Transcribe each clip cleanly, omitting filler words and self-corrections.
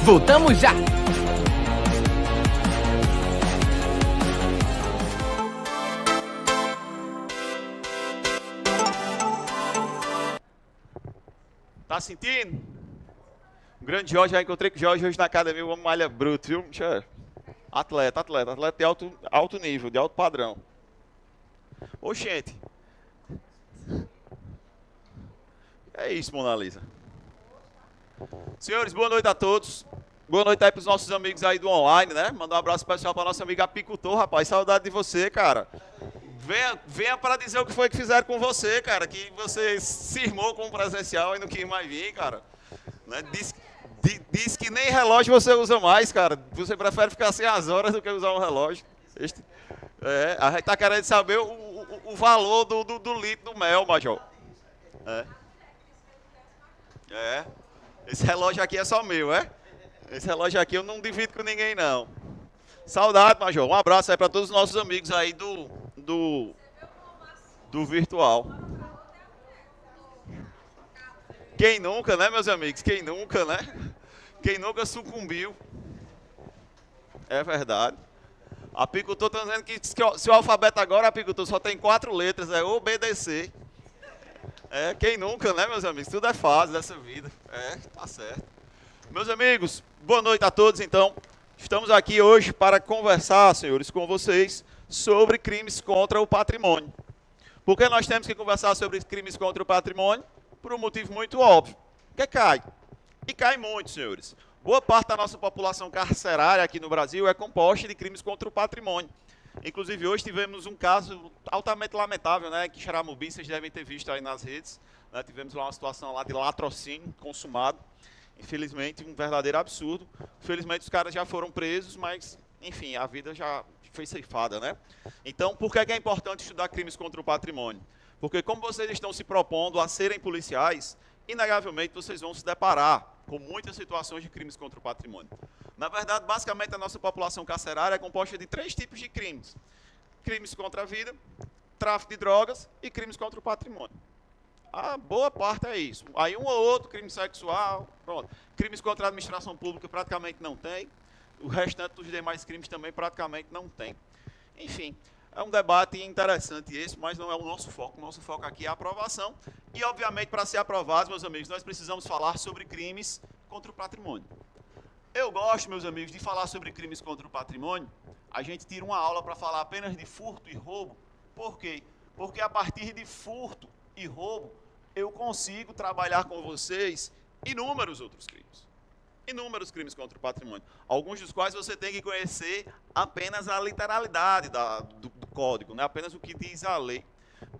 voltamos já! Tá sentindo? O grande Jorge, já encontrei com o Jorge hoje na academia, uma malha bruta, viu? Atleta de alto nível, de alto padrão. Ô, gente. É isso, Mona Lisa. Senhores, boa noite a todos. Boa noite aí pros nossos amigos aí do online, né? Mandar um abraço especial pra nossa amiga apicultor, rapaz. Saudade de você, cara. Venha para dizer o que foi que fizeram com você, cara. Que você cismou com o presencial e não quis mais vir, cara. Né? Diz que nem relógio você usa mais, cara. Você prefere ficar sem as horas do que usar um relógio. A gente tá querendo saber o valor do litro do mel, Major. Esse relógio aqui é só meu, é? Esse relógio aqui eu não divido com ninguém, não. Saudade, Major. Um abraço aí para todos os nossos amigos aí do virtual. Quem nunca, né, meus amigos? Quem nunca, né? Quem nunca sucumbiu. É verdade. Apicultor tá dizendo que se o alfabeto agora, apicultor, só tem 4 letras, é obedecer. Quem nunca, né, meus amigos? Tudo é fase dessa vida. Tá certo. Meus amigos, boa noite a todos, então. Estamos aqui hoje para conversar, senhores, com vocês sobre crimes contra o patrimônio. Por que nós temos que conversar sobre crimes contra o patrimônio? Por um motivo muito óbvio. Que cai. E cai muito, senhores. Boa parte da nossa população carcerária aqui no Brasil é composta de crimes contra o patrimônio. Inclusive, hoje tivemos um caso altamente lamentável, né, que Xaramubi, vocês devem ter visto aí nas redes. Né, tivemos lá uma situação lá de latrocínio consumado. Infelizmente, um verdadeiro absurdo. Felizmente, os caras já foram presos, mas, enfim, a vida já foi ceifada, né? Então, por que é importante estudar crimes contra o patrimônio? Porque como vocês estão se propondo a serem policiais, inegavelmente vocês vão se deparar com muitas situações de crimes contra o patrimônio. Na verdade, basicamente, a nossa população carcerária é composta de 3 tipos de crimes. Crimes contra a vida, tráfico de drogas e crimes contra o patrimônio. A boa parte é isso. Aí um ou outro, crime sexual, pronto. Crimes contra a administração pública praticamente não tem. O restante dos demais crimes também praticamente não tem. Enfim, é um debate interessante esse, mas não é o nosso foco. O nosso foco aqui é a aprovação. E, obviamente, para ser aprovados, meus amigos, nós precisamos falar sobre crimes contra o patrimônio. Eu gosto, meus amigos, de falar sobre crimes contra o patrimônio. A gente tira uma aula para falar apenas de furto e roubo. Por quê? Porque a partir de furto e roubo, eu consigo trabalhar com vocês inúmeros outros crimes. Inúmeros crimes contra o patrimônio. Alguns dos quais você tem que conhecer apenas a literalidade do código, né? Apenas o que diz a lei.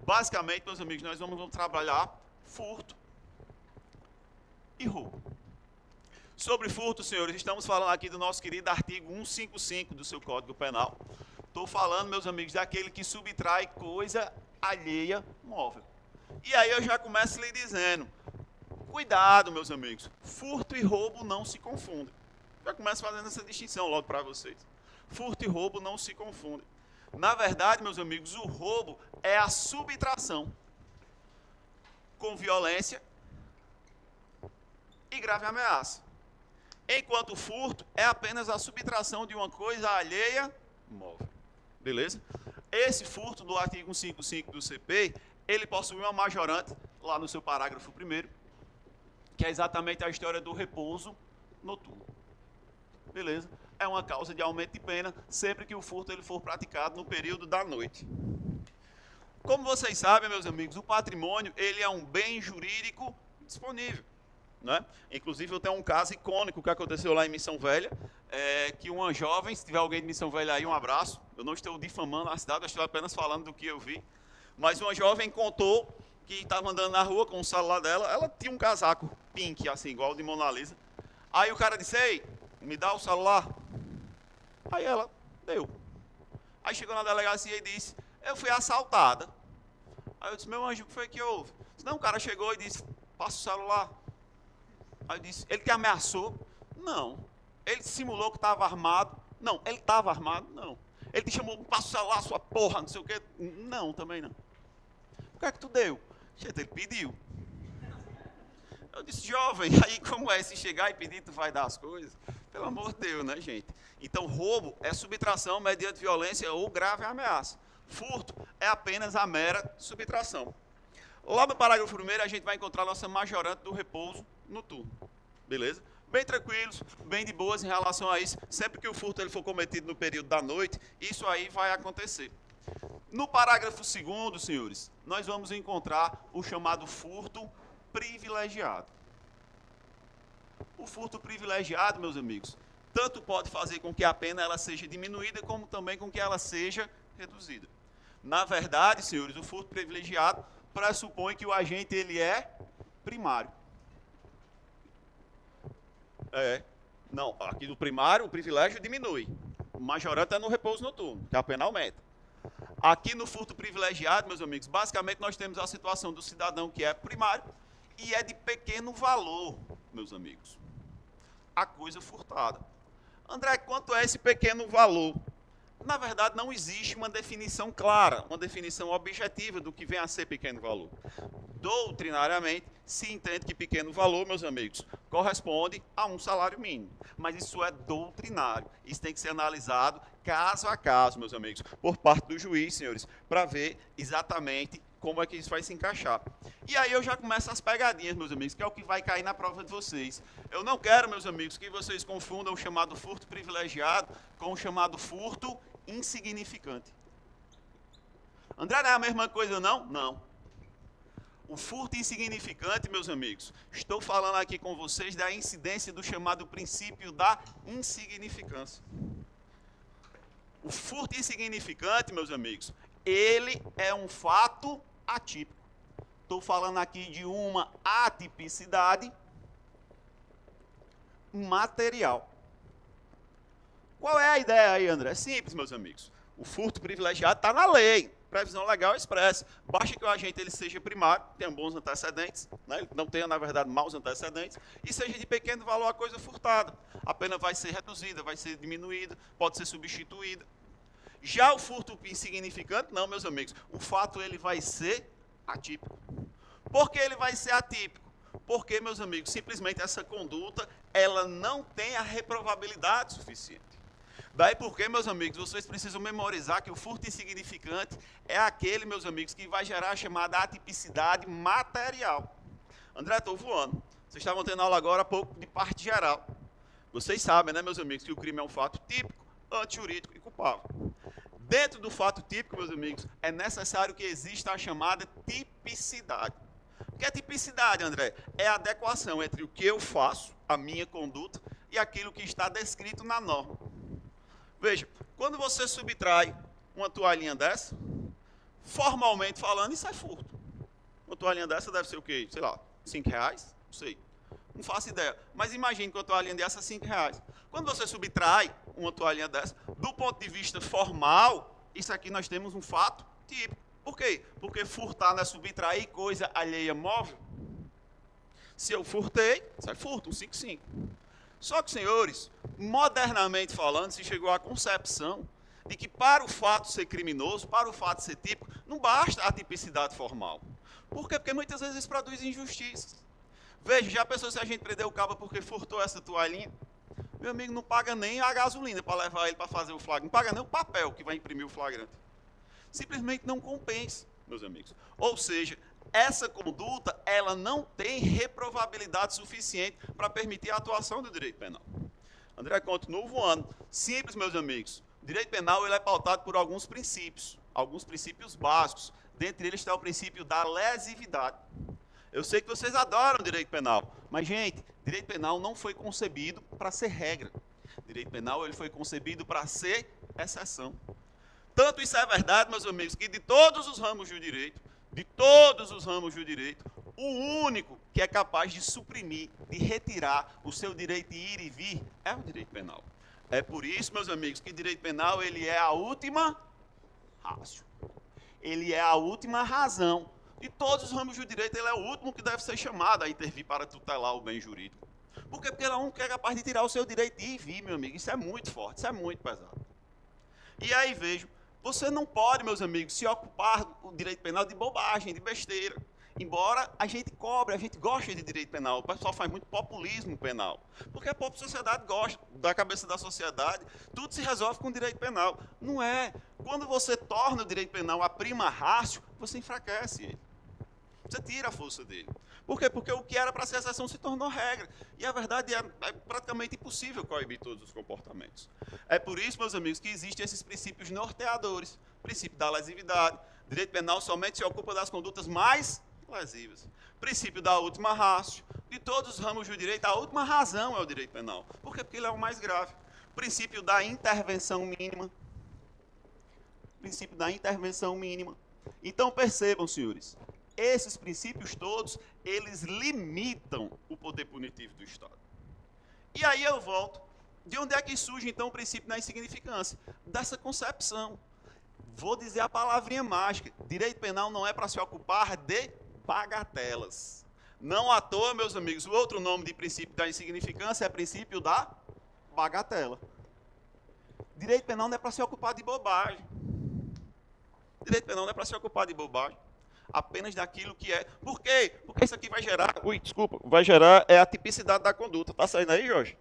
Basicamente, meus amigos, nós vamos trabalhar furto e roubo. Sobre furto, senhores, estamos falando aqui do nosso querido artigo 155 do seu Código Penal. Estou falando, meus amigos, daquele que subtrai coisa alheia móvel. E aí eu já começo lhe dizendo, cuidado, meus amigos, furto e roubo não se confundem. Já começo fazendo essa distinção logo para vocês. Furto e roubo não se confundem. Na verdade, meus amigos, o roubo é a subtração com violência e grave ameaça. Enquanto o furto é apenas a subtração de uma coisa alheia móvel. Beleza? Esse furto do artigo 155 do CP, ele possui uma majorante lá no seu parágrafo 1º, que é exatamente a história do repouso noturno. Beleza? É uma causa de aumento de pena sempre que o furto ele for praticado no período da noite. Como vocês sabem, meus amigos, o patrimônio ele é um bem jurídico disponível. Né? Inclusive, eu tenho um caso icônico que aconteceu lá em Missão Velha, que uma jovem, se tiver alguém de Missão Velha aí, um abraço. Eu não estou difamando a cidade, eu estou apenas falando do que eu vi. Mas uma jovem contou que estava andando na rua com o celular dela, ela tinha um casaco pink, assim, igual o de Mona Lisa. Aí o cara disse, ei, me dá o celular. Aí ela deu. Aí chegou na delegacia e disse, eu fui assaltada. Aí eu disse, meu anjo, o que foi que houve? Disse, não, o cara chegou e disse, passa o celular. Aí eu disse, ele te ameaçou? Não. Ele simulou que estava armado? Não. Ele estava armado? Não. Ele te chamou, passa o celular, sua porra, não sei o quê? Não, também não. O que é que tu deu? Gente, ele pediu. Eu disse, jovem, aí como é? Se chegar e pedir, tu vai dar as coisas? Pelo amor de Deus, né, gente? Então, roubo é subtração mediante violência ou grave ameaça. Furto é apenas a mera subtração. Lá no parágrafo 1º, a gente vai encontrar a nossa majorante do repouso noturno. Beleza? Bem tranquilos, bem de boas em relação a isso. Sempre que o furto ele for cometido no período da noite, isso aí vai acontecer. No parágrafo 2º, senhores, nós vamos encontrar o chamado furto privilegiado. O furto privilegiado, meus amigos, tanto pode fazer com que a pena ela seja diminuída, como também com que ela seja reduzida. Na verdade, senhores, o furto privilegiado pressupõe que o agente ele é primário. Não, aqui no primário o privilégio diminui. O majorante é no repouso noturno, que a pena aumenta. Aqui no furto privilegiado, meus amigos, basicamente nós temos a situação do cidadão que é primário e é de pequeno valor, meus amigos. A coisa furtada. André, quanto é esse pequeno valor? Na verdade, não existe uma definição clara, uma definição objetiva do que vem a ser pequeno valor. Doutrinariamente, se entende que pequeno valor, meus amigos, corresponde a um salário mínimo. Mas isso é doutrinário. Isso tem que ser analisado caso a caso, meus amigos, por parte do juiz, senhores, para ver exatamente como é que isso vai se encaixar. E aí eu já começo as pegadinhas, meus amigos, que é o que vai cair na prova de vocês. Eu não quero, meus amigos, que vocês confundam o chamado furto privilegiado com o chamado furto insignificante. André, não é a mesma coisa, não? Não. O furto insignificante, meus amigos, estou falando aqui com vocês da incidência do chamado princípio da insignificância. O furto insignificante, meus amigos, ele é um fato atípico. Estou falando aqui de uma atipicidade material. Qual é a ideia aí, André? É simples, meus amigos. O furto privilegiado está na lei. Previsão legal expressa. Basta que o agente ele seja primário, tenha bons antecedentes, né? Ele não tenha, na verdade, maus antecedentes, e seja de pequeno valor a coisa furtada. A pena vai ser reduzida, vai ser diminuída, pode ser substituída. Já o furto insignificante, não, meus amigos. O fato ele vai ser atípico. Por que ele vai ser atípico? Porque, meus amigos, simplesmente essa conduta ela não tem a reprovabilidade suficiente. Daí porque, meus amigos, vocês precisam memorizar que o furto insignificante é aquele, meus amigos, que vai gerar a chamada atipicidade material. André, estou voando. Vocês estavam tendo aula agora há pouco de parte geral. Vocês sabem, né, meus amigos, que o crime é um fato típico, antijurídico e culpável. Dentro do fato típico, meus amigos, é necessário que exista a chamada tipicidade. O que é tipicidade, André? É a adequação entre o que eu faço, a minha conduta, e aquilo que está descrito na norma. Veja, quando você subtrai uma toalhinha dessa, formalmente falando, isso é furto. Uma toalhinha dessa deve ser o quê? Sei lá, R$5? Não sei. Não faço ideia. Mas imagine que uma toalhinha dessa é R$5. Quando você subtrai uma toalhinha dessa, do ponto de vista formal, isso aqui nós temos um fato típico. Por quê? Porque furtar não é subtrair coisa alheia móvel. Se eu furtei, isso é furto, um 5,5. Só que, senhores, modernamente falando, se chegou à concepção de que para o fato ser criminoso, para o fato ser típico, não basta a tipicidade formal. Por quê? Porque muitas vezes isso produz injustiças. Veja, já pensou se a gente prendeu o cabo porque furtou essa toalhinha? Meu amigo não paga nem a gasolina para levar ele para fazer o flagrante, não paga nem o papel que vai imprimir o flagrante. Simplesmente não compensa, meus amigos. Ou seja, essa conduta, ela não tem reprovabilidade suficiente para permitir a atuação do direito penal. André, continuo voando. Simples, meus amigos. O direito penal ele é pautado por alguns princípios básicos. Dentre eles está o princípio da lesividade. Eu sei que vocês adoram direito penal, mas, gente, direito penal não foi concebido para ser regra. Direito penal ele foi concebido para ser exceção. Tanto isso é verdade, meus amigos, que de todos os ramos do direito, o único que é capaz de suprimir, de retirar o seu direito de ir e vir é o direito penal. É por isso, meus amigos, que o direito penal ele é a última ratio. Ele é a última razão. De todos os ramos do direito, ele é o último que deve ser chamado a intervir para tutelar o bem jurídico. Por quê? Porque ele é o único que é capaz de tirar o seu direito de ir e vir, meu amigo. Isso é muito forte, isso é muito pesado. E aí, vejo, você não pode, meus amigos, se ocupar do direito penal de bobagem, de besteira. Embora a gente cobre, a gente gosta de direito penal, o pessoal faz muito populismo penal, porque a própria sociedade gosta, da cabeça da sociedade, tudo se resolve com direito penal. Não é. Quando você torna o direito penal a prima ratio, você enfraquece ele. Você tira a força dele. Por quê? Porque o que era para ser exceção se tornou regra. E a verdade é praticamente impossível coibir todos os comportamentos. É por isso, meus amigos, que existem esses princípios norteadores. Princípio da lesividade. Direito penal somente se ocupa das condutas mais lesivas. Princípio da última ratio. De todos os ramos do direito, a última razão é o direito penal. Por quê? Porque ele é o mais grave. Princípio da intervenção mínima. Princípio da intervenção mínima. Então percebam, senhores, esses princípios todos, eles limitam o poder punitivo do Estado. E aí eu volto. De onde é que surge, então, o princípio da insignificância? Dessa concepção. Vou dizer a palavrinha mágica. Direito penal não é para se ocupar de bagatelas. Não à toa, meus amigos, o outro nome de princípio da insignificância é princípio da bagatela. Direito penal não é para se ocupar de bobagem. Direito penal não é para se ocupar de bobagem. Apenas daquilo que é. Por quê? Porque isso aqui vai gerar. Vai gerar a tipicidade da conduta. Tá saindo aí, Jorge?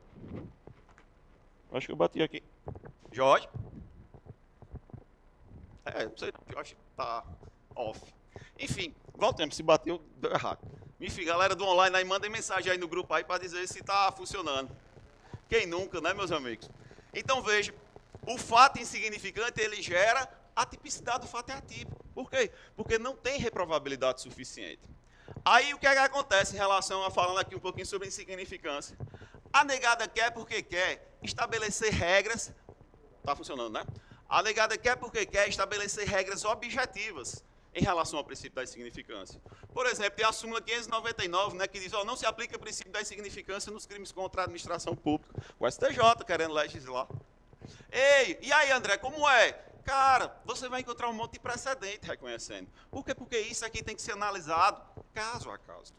Acho que eu bati aqui. Jorge? Não sei, Jorge tá off. Enfim, voltemos. Se bateu, deu errado. Enfim, galera do online aí, mandem mensagem aí no grupo aí para dizer se tá funcionando. Quem nunca, né, meus amigos? Então veja, o fato insignificante ele gera a tipicidade do fato é atípico. Por quê? Porque não tem reprovabilidade suficiente. Aí o que é que acontece em relação a falando aqui um pouquinho sobre insignificância? A negada quer porque quer estabelecer regras. Está funcionando, né? A negada quer porque quer estabelecer regras objetivas em relação ao princípio da insignificância. Por exemplo, tem a súmula 599, né, que diz, não se aplica o princípio da insignificância nos crimes contra a administração pública. O STJ querendo legislar. Ei, e aí, André, como é? Cara, você vai encontrar um monte de precedente reconhecendo. Por quê? Porque isso aqui tem que ser analisado caso a caso.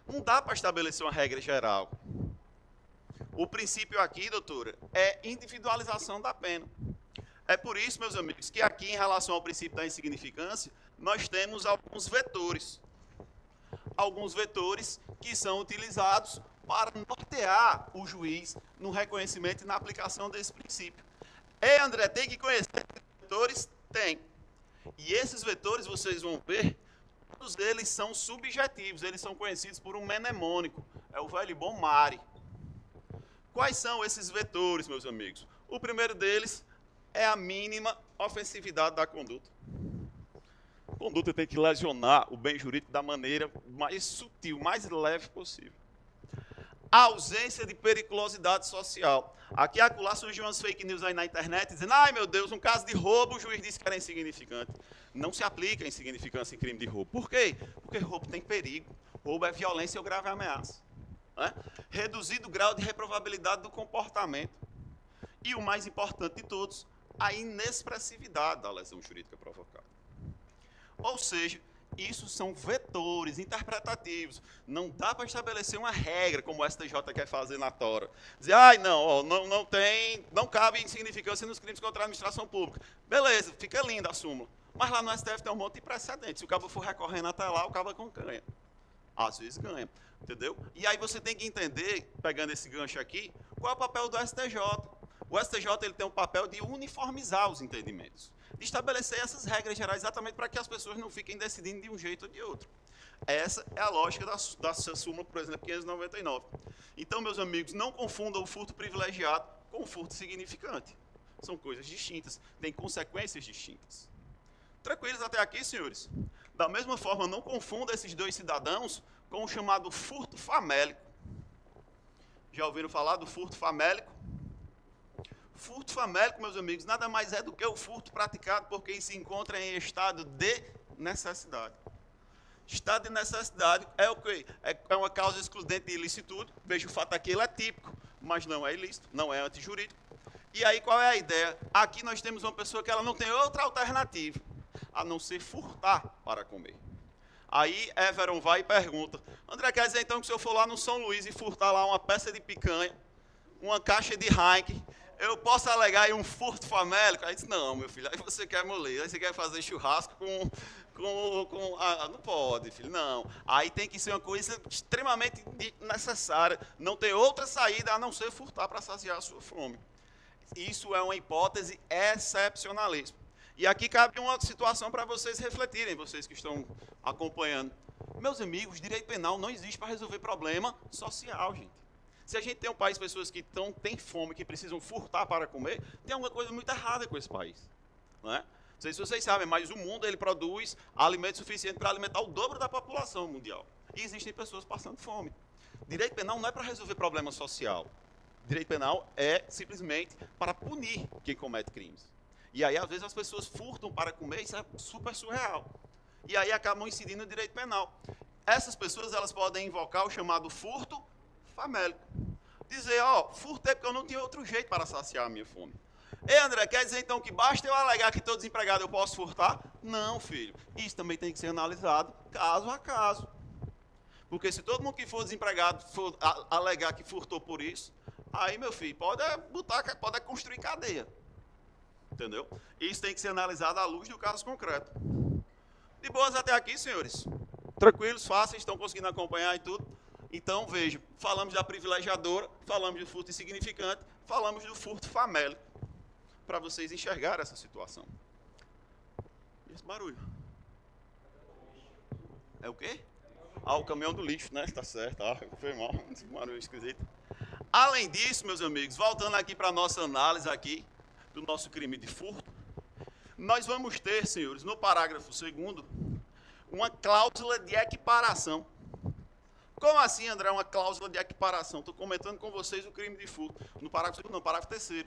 Não dá para estabelecer uma regra geral. O princípio aqui, doutora, é individualização da pena. É por isso, meus amigos, que aqui, em relação ao princípio da insignificância, nós temos alguns vetores. Alguns vetores que são utilizados para nortear o juiz no reconhecimento e na aplicação desse princípio. Ei, André, tem que conhecer esses vetores? Tem. E esses vetores, vocês vão ver, todos eles são subjetivos, eles são conhecidos por um mnemônico, é o velho bom Mari. Quais são esses vetores, meus amigos? O primeiro deles é a mínima ofensividade da conduta. A conduta tem que lesionar o bem jurídico da maneira mais sutil, mais leve possível. A ausência de periculosidade social. Aqui acolá surgiu umas fake news aí na internet dizendo, ai meu Deus, um caso de roubo, o juiz disse que era insignificante. Não se aplica a insignificância em crime de roubo. Por quê? Porque roubo tem perigo. Roubo é violência ou grave ameaça. Né? Reduzido o grau de reprovabilidade do comportamento. E o mais importante de todos, a inexpressividade da lesão jurídica provocada. Ou seja, isso são vetores interpretativos. Não dá para estabelecer uma regra, como o STJ quer fazer na tora. Dizer, não cabe insignificância nos crimes contra a administração pública. Beleza, fica linda a súmula. Mas lá no STF tem um monte de precedentes. Se o cabo for recorrendo até lá, o cabo ganha. Às vezes ganha, entendeu? E aí você tem que entender, pegando esse gancho aqui, qual é o papel do STJ. O STJ ele tem um papel de uniformizar os entendimentos, de estabelecer essas regras gerais exatamente para que as pessoas não fiquem decidindo de um jeito ou de outro. Essa é a lógica da súmula, por exemplo, 599. Então, meus amigos, não confundam o furto privilegiado com o furto significante. São coisas distintas, têm consequências distintas. Tranquilos até aqui, senhores? Da mesma forma, não confunda esses dois cidadãos com o chamado furto famélico. Já ouviram falar do furto famélico? Furto famélico, meus amigos, nada mais é do que o furto praticado por quem se encontra em estado de necessidade. Estado de necessidade é o quê? É uma causa excludente de ilicitude. Veja, o fato aqui ele é típico, mas não é ilícito, não é antijurídico. E aí, qual é a ideia? Aqui nós temos uma pessoa que ela não tem outra alternativa, a não ser furtar para comer. Aí, Everon vai e pergunta, André, quer dizer então que se eu for lá no São Luís e furtar lá uma peça de picanha, uma caixa de Heineken, eu posso alegar aí um furto famélico? Aí disse, não, meu filho, aí você quer moler, aí você quer fazer churrasco Não pode, filho, não. Aí tem que ser uma coisa extremamente necessária. Não tem outra saída a não ser furtar para saciar a sua fome. Isso é uma hipótese excepcionalíssima. E aqui cabe uma situação para vocês refletirem, vocês que estão acompanhando. Meus amigos, direito penal não existe para resolver problema social, gente. Se a gente tem um país, pessoas que têm fome, que precisam furtar para comer, tem alguma coisa muito errada com esse país. Não é? Não sei se vocês sabem, mas o mundo ele produz alimento suficiente para alimentar o dobro da população mundial. E existem pessoas passando fome. Direito penal não é para resolver problema social. Direito penal é simplesmente para punir quem comete crimes. E aí, às vezes, as pessoas furtam para comer, isso é super surreal. E aí acabam incidindo no direito penal. Essas pessoas elas podem invocar o chamado furto famélico. Dizer, furtei porque eu não tinha outro jeito para saciar a minha fome. Ei, André, quer dizer então que basta eu alegar que estou desempregado eu posso furtar? Não, filho. Isso também tem que ser analisado caso a caso. Porque se todo mundo que for desempregado for alegar que furtou por isso, aí, meu filho, pode construir cadeia. Entendeu? Isso tem que ser analisado à luz do caso concreto. De boas até aqui, senhores? Tranquilos, fáceis, estão conseguindo acompanhar e tudo? Então, vejam, falamos da privilegiadora, falamos do furto insignificante, falamos do furto famélico, para vocês enxergarem essa situação. E esse barulho? É o quê? O caminhão do lixo, né? Tá certo, foi mal, esse barulho esquisito. Além disso, meus amigos, voltando aqui para a nossa análise aqui, do nosso crime de furto, nós vamos ter, senhores, no parágrafo 2º, uma cláusula de equiparação. Como assim, André, uma cláusula de equiparação? Estou comentando com vocês o crime de furto. No parágrafo 2º, não, parágrafo 3º.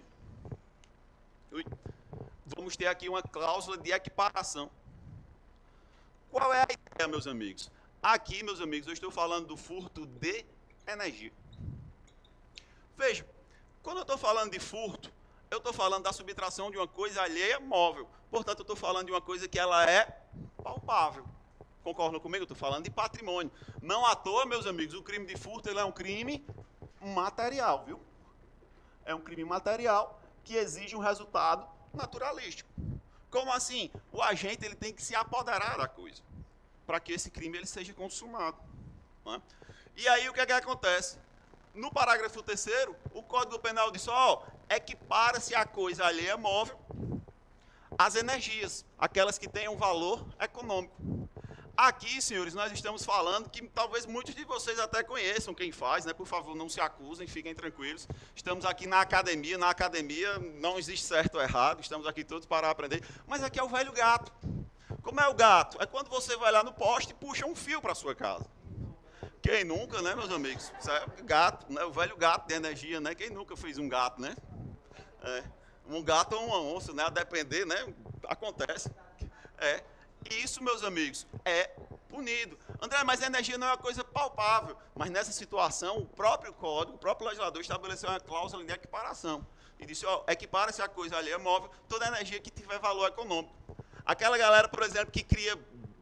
Vamos ter aqui uma cláusula de equiparação. Qual é a ideia, meus amigos? Aqui, meus amigos, eu estou falando do furto de energia. Veja, quando eu estou falando de furto, eu estou falando da subtração de uma coisa alheia móvel. Portanto, eu estou falando de uma coisa que ela é palpável. Concordam comigo? Eu estou falando de patrimônio. Não à toa, meus amigos, o crime de furto ele é um crime material, viu? É um crime material que exige um resultado naturalístico. Como assim? O agente ele tem que se apoderar da coisa para que esse crime ele seja consumado. Não é? E aí o que é que acontece? No parágrafo 3º, o Código Penal diz, equipara-se a coisa alheia móvel às energias, aquelas que têm um valor econômico. Aqui, senhores, nós estamos falando que talvez muitos de vocês até conheçam quem faz, né? Por favor, não se acusem, fiquem tranquilos. Estamos aqui na academia não existe certo ou errado, estamos aqui todos para aprender. Mas aqui é o velho gato. Como é o gato? É quando você vai lá no poste e puxa um fio para a sua casa. Quem nunca, né, meus amigos? Isso é gato, né? O velho gato de energia, né? Quem nunca fez um gato, né? Um gato ou uma onça, né? A depender, né? Acontece. E isso, meus amigos, é punido. André, mas a energia não é uma coisa palpável. Mas nessa situação, o próprio código, o próprio legislador estabeleceu uma cláusula de equiparação. E disse, equipara-se a coisa alheia móvel, toda energia que tiver valor econômico. Aquela galera, por exemplo, que cria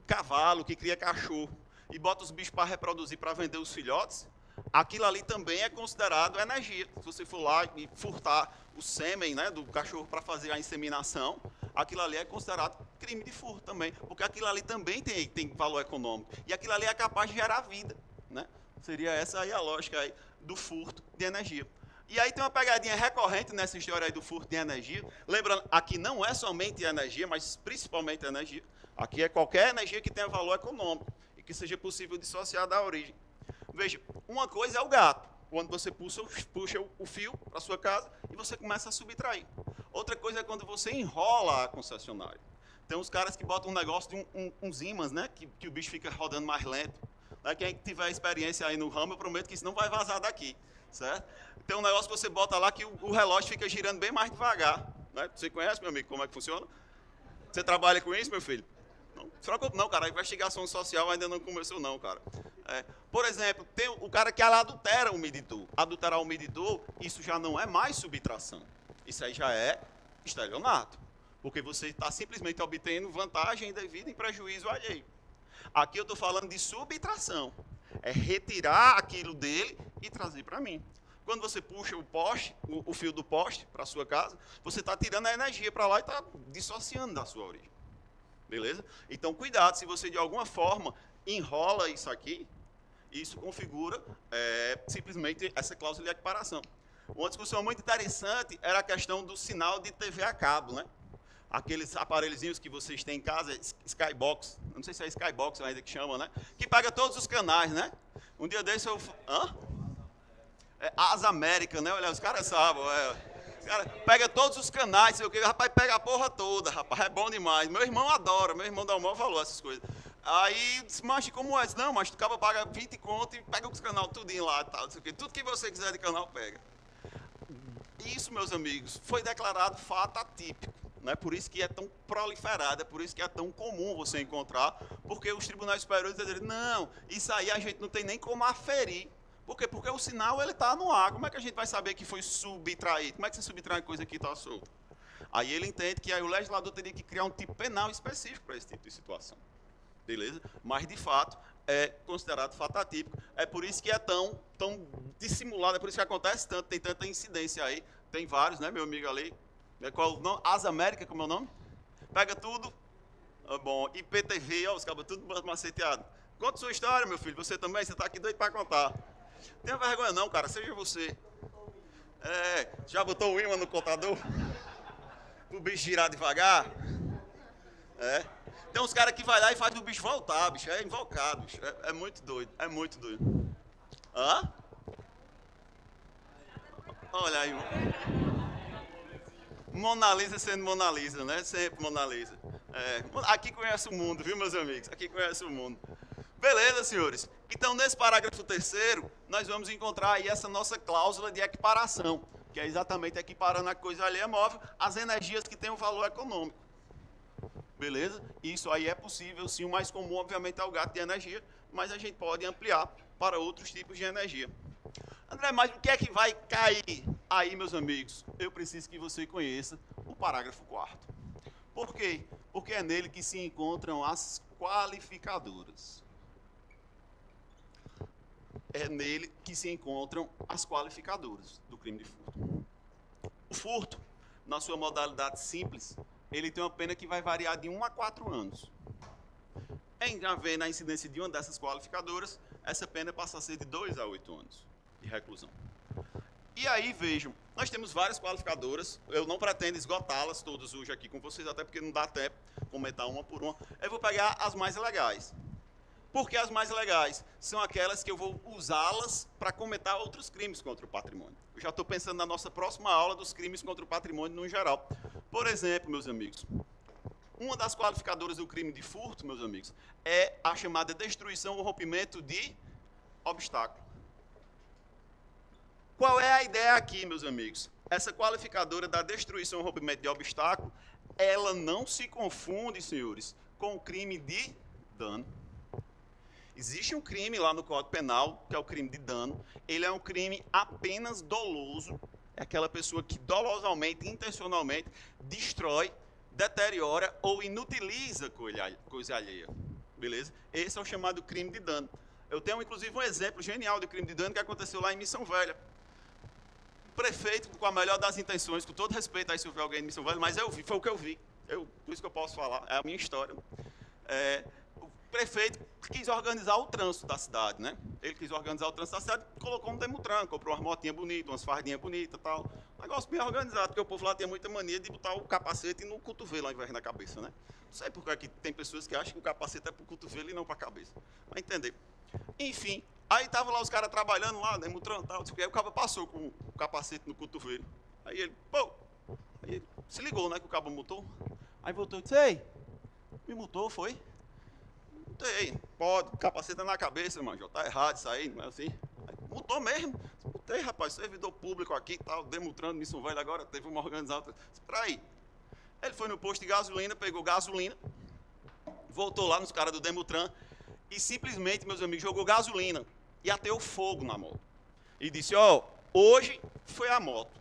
cavalo, que cria cachorro, e bota os bichos para reproduzir, para vender os filhotes, aquilo ali também é considerado energia. Se você for lá e furtar o sêmen, né, do cachorro para fazer a inseminação, aquilo ali é considerado crime de furto também, porque aquilo ali também tem valor econômico. E aquilo ali é capaz de gerar vida. Né? Seria essa aí a lógica aí do furto de energia. E aí tem uma pegadinha recorrente nessa história aí do furto de energia. Lembrando, aqui não é somente energia, mas principalmente energia. Aqui é qualquer energia que tenha valor econômico e que seja possível dissociar da origem. Veja, uma coisa é o gato, quando você puxa o fio para sua casa e você começa a subtrair. Outra coisa é quando você enrola a concessionária. Tem uns caras que botam um negócio de uns ímãs, né? Que o bicho fica rodando mais lento. Quem tiver experiência aí no ramo, eu prometo que isso não vai vazar daqui, certo? Tem um negócio que você bota lá que o relógio fica girando bem mais devagar. Né? Você conhece, meu amigo, como é que funciona? Você trabalha com isso, meu filho? Não se preocupe não, cara. A investigação social ainda não começou não, cara. Por exemplo, tem o cara que adultera o medidor. Adulterar o medidor, isso já não é mais subtração. Isso aí já é estelionato. Porque você está simplesmente obtendo vantagem indevida em prejuízo alheio. Aqui eu estou falando de subtração. É retirar aquilo dele e trazer para mim. Quando você puxa o fio do poste para a sua casa, você está tirando a energia para lá e está dissociando da sua origem. Beleza? Então, cuidado, se você de alguma forma enrola isso aqui, isso configura simplesmente essa cláusula de equiparação. Uma discussão muito interessante era a questão do sinal de TV a cabo, né? Aqueles aparelhozinhos que vocês têm em casa, Skybox, não sei se é Skybox ainda que chama, né? Que pega todos os canais, né? Um dia desse eu... Hã? As Américas, né? Olha, os caras sabem, os caras pega todos os canais, sei o que, rapaz, pega a porra toda, rapaz, é bom demais. Meu irmão adora, meu irmão Dalmau falou essas coisas. Aí disse, mas como é? Não, mas tu acaba paga 20 conto e pega os canal tudinho lá e tal, tudo que você quiser de canal pega. Isso, meus amigos, foi declarado fato atípico. Né? Por isso que é tão proliferado, é por isso que é tão comum você encontrar, porque os tribunais superiores dizem, não, isso aí a gente não tem nem como aferir. Por quê? Porque o sinal ele está no ar. Como é que a gente vai saber que foi subtraído? Como é que você subtrai coisa que está solta? Aí ele entende que aí o legislador teria que criar um tipo penal específico para esse tipo de situação. Beleza? Mas, de fato, é considerado fato atípico. É por isso que é tão dissimulado, é por isso que acontece tanto, tem tanta incidência aí. Tem vários, né, meu amigo ali? Qual o nome? As Américas, como é o nome? Pega tudo. Bom, IPTV, ó, os cabos tudo maceteado. Conta sua história, meu filho. Você também, você está aqui doido para contar. Tenha vergonha não, cara, seja você. Já botou o ímã no contador? Pro bicho girar devagar? Tem uns caras que vai lá e faz o bicho voltar, bicho. É invocado, bicho. É muito doido, é muito doido. Hã? Olha aí. Mona Lisa sendo Mona Lisa, né? Sempre Mona Lisa. Aqui conhece o mundo, viu, meus amigos? Aqui conhece o mundo. Beleza, senhores? Então, nesse parágrafo 3º, nós vamos encontrar aí essa nossa cláusula de equiparação, que é exatamente equiparando a coisa alheia móvel às energias que têm um valor econômico. Beleza? Isso aí é possível, sim. O mais comum, obviamente, é o gasto de energia, mas a gente pode ampliar para outros tipos de energia. André, mas o que é que vai cair aí, meus amigos? Eu preciso que você conheça o parágrafo 4º. Por quê? Porque é nele que se encontram as qualificadoras. É nele que se encontram as qualificadoras do crime de furto. O furto, na sua modalidade simples, ele tem uma pena que vai variar de 1 a 4 anos. Em haver na incidência de uma dessas qualificadoras, essa pena passa a ser de 2 a 8 anos de reclusão. E aí, vejam, nós temos várias qualificadoras, eu não pretendo esgotá-las todas hoje aqui com vocês, até porque não dá tempo comentar uma por uma. Eu vou pegar as mais legais. Porque as mais legais são aquelas que eu vou usá-las para comentar outros crimes contra o patrimônio. Eu já estou pensando na nossa próxima aula dos crimes contra o patrimônio no geral. Por exemplo, meus amigos, uma das qualificadoras do crime de furto, meus amigos, é a chamada destruição ou rompimento de obstáculo. Qual é a ideia aqui, meus amigos? Essa qualificadora da destruição ou rompimento de obstáculo, ela não se confunde, senhores, com o crime de dano. Existe um crime lá no Código Penal, que é o crime de dano. Ele é um crime apenas doloso. É aquela pessoa que dolosamente, intencionalmente, destrói, deteriora ou inutiliza coisa alheia. Beleza? Esse é o chamado crime de dano. Eu tenho, inclusive, um exemplo genial de crime de dano que aconteceu lá em Missão Velha. O prefeito, com a melhor das intenções, com todo respeito aí se houver alguém em Missão Velha, mas eu vi, foi o que eu vi. Por isso que eu posso falar, é a minha história. O prefeito quis organizar o trânsito da cidade, né? Ele quis organizar o trânsito da cidade, colocou um Demutran, comprou umas motinhas bonitas, umas fardinhas bonitas e tal. Um negócio bem organizado, porque o povo lá tinha muita mania de botar o capacete no cotovelo ao invés da cabeça, né? Não sei por que tem pessoas que acham que o capacete é pro cotovelo e não pra cabeça. Vai entender. Enfim, aí tava lá os caras trabalhando lá, Demutran e tal, aí o cara passou com o capacete no cotovelo. Aí ele, pô, aí ele se ligou, né, que o cabo multou. Aí voltou e disse, ei, me multou, foi? Mutei, pode, capacete na cabeça, mano, já tá errado isso aí, não é assim? Multou mesmo. Mutei, rapaz, servidor público aqui e tal, Demutran, Missão Velha, agora teve uma organização. Espera aí. Ele foi no posto de gasolina, pegou gasolina, voltou lá nos caras do Demutran e simplesmente, meus amigos, jogou gasolina e ateou fogo na moto. E disse, ó, hoje foi a moto.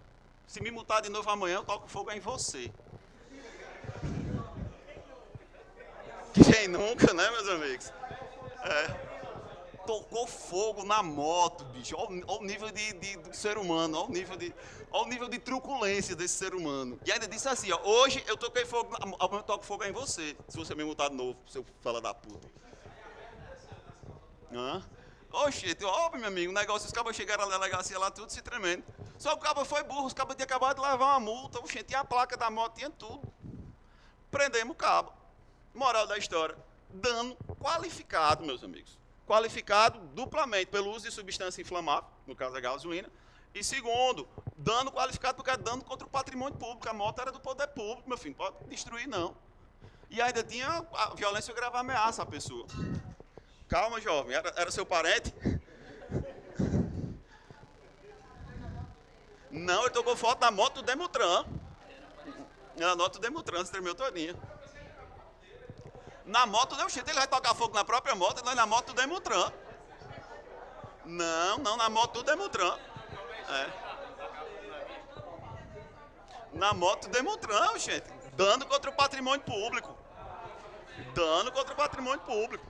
Se me multar de novo amanhã, eu toco fogo em você. Quem nunca, né, meus amigos? tocou fogo na moto, bicho. Olha o nível do ser humano, olha o nível de truculência desse ser humano. E ainda disse assim, ó, hoje eu toquei fogo, amanhã eu toco fogo em você, se você me multar de novo, seu fala da puta. Hã? Oxe, ó, meu amigo, o negócio, os cabos chegaram na delegacia lá, tudo se tremendo. Só que o cabo foi burro, os cabos tinham acabado de levar uma multa, oxe, tinha a placa da moto, tinha tudo. Prendemos o cabo. Moral da história, dano qualificado, meus amigos. Qualificado duplamente pelo uso de substância inflamável, no caso a gasolina, e segundo, dano qualificado porque é dano contra o patrimônio público. A moto era do poder público, meu filho, pode destruir não. E ainda tinha a violência grave ameaça à pessoa. Calma, jovem, era seu parente? Não, ele tocou foto da moto do Demutran. A moto do Demutran, se tremeu todinha. Na moto, não, ele vai tocar fogo na própria moto, não, na moto do Demutran. Não, na moto do Demutran. É. Na moto do Demutran, gente. Dano contra o patrimônio público. Dano contra o patrimônio público.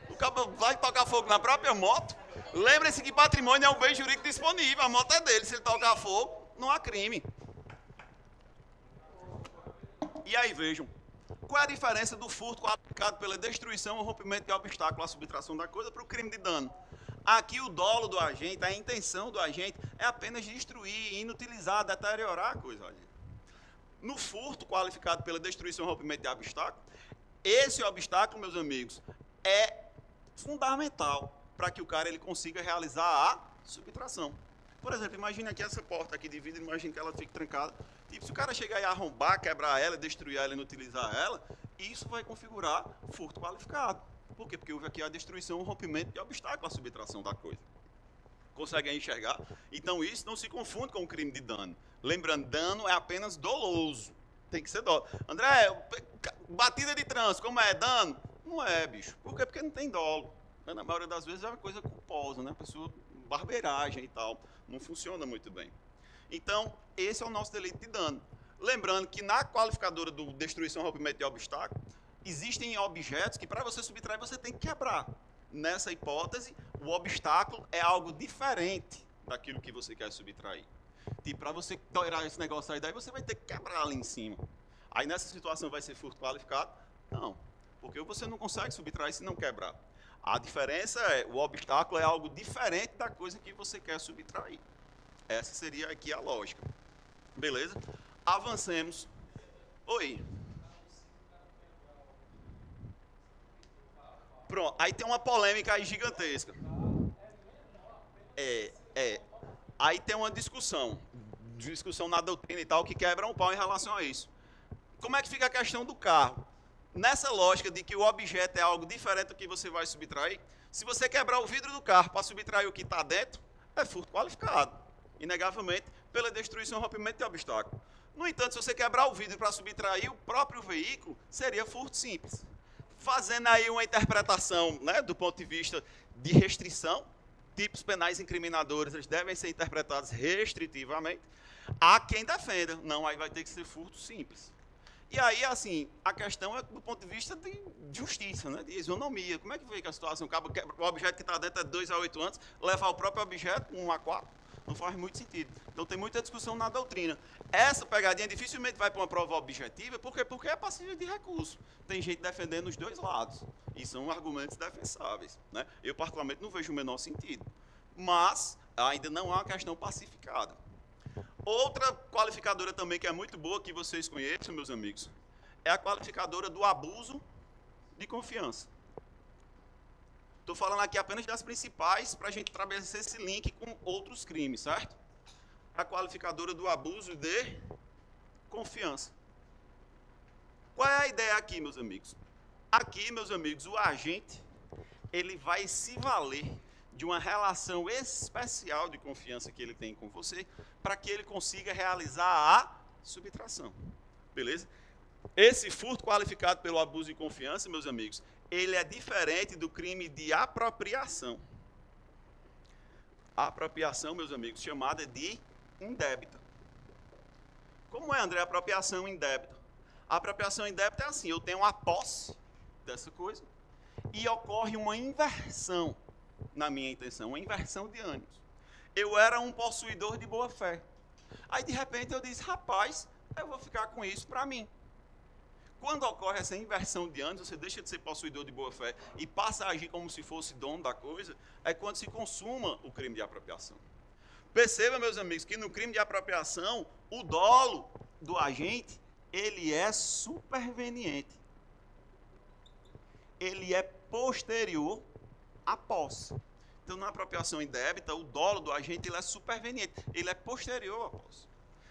O cara vai tocar fogo na própria moto. Lembre-se que patrimônio é um bem jurídico disponível. A moto é dele. Se ele tocar fogo, não há crime. E aí, vejam. Qual é a diferença do furto qualificado pela destruição ou rompimento de obstáculo à subtração da coisa para o crime de dano? Aqui o dolo do agente, a intenção do agente é apenas destruir, inutilizar, deteriorar a coisa. Olha. No furto qualificado pela destruição ou rompimento de obstáculo, esse obstáculo, meus amigos, é fundamental para que o cara ele consiga realizar a subtração. Por exemplo, imagine aqui essa porta aqui de vidro, imagine que ela fique trancada. Tipo, se o cara chegar e arrombar, quebrar ela, destruir ela e não utilizar ela, isso vai configurar furto qualificado. Por quê? Porque houve aqui a destruição, o rompimento de obstáculo à subtração da coisa. Conseguem enxergar? Então isso não se confunde com o crime de dano. Lembrando, dano é apenas doloso. Tem que ser dolo. André, batida de trânsito, como é? Dano? Não é, bicho. Por quê? Porque não tem dolo. Na maioria das vezes é uma coisa culposa, né? A pessoa, barbeiragem e tal. Não funciona muito bem. Então, esse é o nosso delito de dano. Lembrando que na qualificadora do destruição e rompimento de obstáculo, existem objetos que para você subtrair você tem que quebrar. Nessa hipótese, o obstáculo é algo diferente daquilo que você quer subtrair. Tipo, para você tolerar esse negócio aí, daí você vai ter que quebrar ali em cima. Aí nessa situação vai ser furto qualificado? Não, porque você não consegue subtrair se não quebrar. A diferença é, o obstáculo é algo diferente da coisa que você quer subtrair. Essa seria aqui a lógica. Beleza? Avancemos. Oi. Pronto, aí tem uma polêmica aí gigantesca. Aí tem uma discussão na doutrina e tal, que quebra um pau em relação a isso. Como é que fica a questão do carro? Nessa lógica de que o objeto é algo diferente do que você vai subtrair, se você quebrar o vidro do carro para subtrair o que está dentro, é furto qualificado, inegavelmente, pela destruição e rompimento de obstáculo. No entanto, se você quebrar o vidro para subtrair o próprio veículo, seria furto simples. Fazendo aí uma interpretação, né, do ponto de vista de restrição, tipos penais incriminadores eles devem ser interpretados restritivamente. Há quem defenda, não, aí vai ter que ser furto simples. E aí, assim, a questão é do ponto de vista de justiça, né, de isonomia. Como é que fica a situação? O objeto que está dentro é de 2 a 8 anos, levar o próprio objeto, 1 a 4, não faz muito sentido. Então tem muita discussão na doutrina. Essa pegadinha dificilmente vai para uma prova objetiva, por quê? Porque é passível de recurso. Tem gente defendendo os dois lados. E são argumentos defensáveis. Né? Eu, particularmente, não vejo o menor sentido. Mas ainda não é uma questão pacificada. Outra qualificadora também que é muito boa, que vocês conhecem, meus amigos, é a qualificadora do abuso de confiança. Estou falando aqui apenas das principais para a gente estabelecer esse link com outros crimes, certo? A qualificadora do abuso de confiança. Qual é a ideia aqui, meus amigos? Aqui, meus amigos, o agente ele vai se valer de uma relação especial de confiança que ele tem com você para que ele consiga realizar a subtração. Beleza? Esse furto qualificado pelo abuso de confiança, meus amigos, ele é diferente do crime de apropriação. A apropriação, meus amigos, chamada de indébita. Como é, André, a apropriação indébita? A apropriação indébita é assim, eu tenho a posse dessa coisa e ocorre uma inversão na minha intenção, uma inversão de ânimos. Eu era um possuidor de boa fé. Aí, de repente, eu disse, rapaz, eu vou ficar com isso para mim. Quando ocorre essa inversão de ânimos, você deixa de ser possuidor de boa fé e passa a agir como se fosse dono da coisa, é quando se consuma o crime de apropriação. Perceba, meus amigos, que no crime de apropriação, o dolo do agente, ele é superveniente. Ele é posterior à posse. Então, na apropriação indébita, o dolo do agente ele é superveniente. Ele é posterior à posse.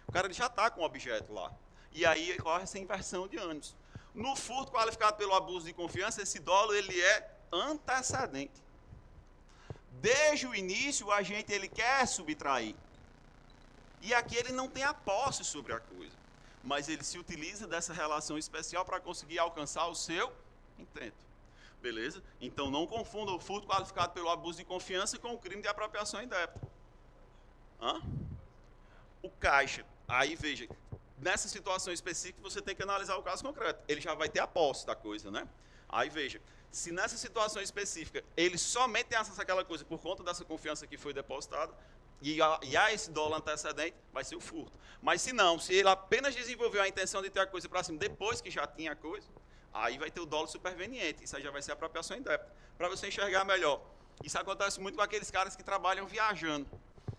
O cara ele já está com o objeto lá. E aí ocorre essa inversão de ânimos. No furto qualificado pelo abuso de confiança, esse dolo ele é antecedente. Desde o início, o agente ele quer subtrair. E aqui ele não tem a posse sobre a coisa. Mas ele se utiliza dessa relação especial para conseguir alcançar o seu intento. Beleza? Então não confunda o furto qualificado pelo abuso de confiança com o crime de apropriação indébita. O caixa. Aí veja, nessa situação específica você tem que analisar o caso concreto. Ele já vai ter a posse da coisa, né? Aí veja, se nessa situação específica ele somente tem acesso àquela coisa por conta dessa confiança que foi depositada, e há esse dolo antecedente, vai ser o furto. Mas se não, se ele apenas desenvolveu a intenção de ter a coisa para cima depois que já tinha a coisa, aí vai ter o dolo superveniente. Isso aí já vai ser apropriação indébita. Para você enxergar melhor. Isso acontece muito com aqueles caras que trabalham viajando.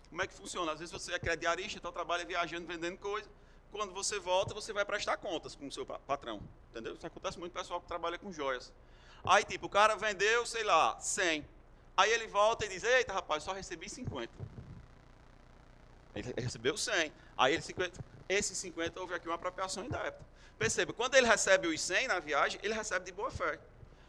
Como é que funciona? Às vezes você é crediarista, então trabalha viajando, vendendo coisa. Quando você volta, você vai prestar contas com o seu patrão. Entendeu? Isso acontece muito com o pessoal que trabalha com joias. Aí, tipo, o cara vendeu, sei lá, 100. Aí ele volta e diz, eita, rapaz, só recebi 50. Ele recebeu 100. Aí ele 50. Esses 50 houve aqui uma apropriação indébita. Perceba, quando ele recebe os 100 na viagem, ele recebe de boa fé.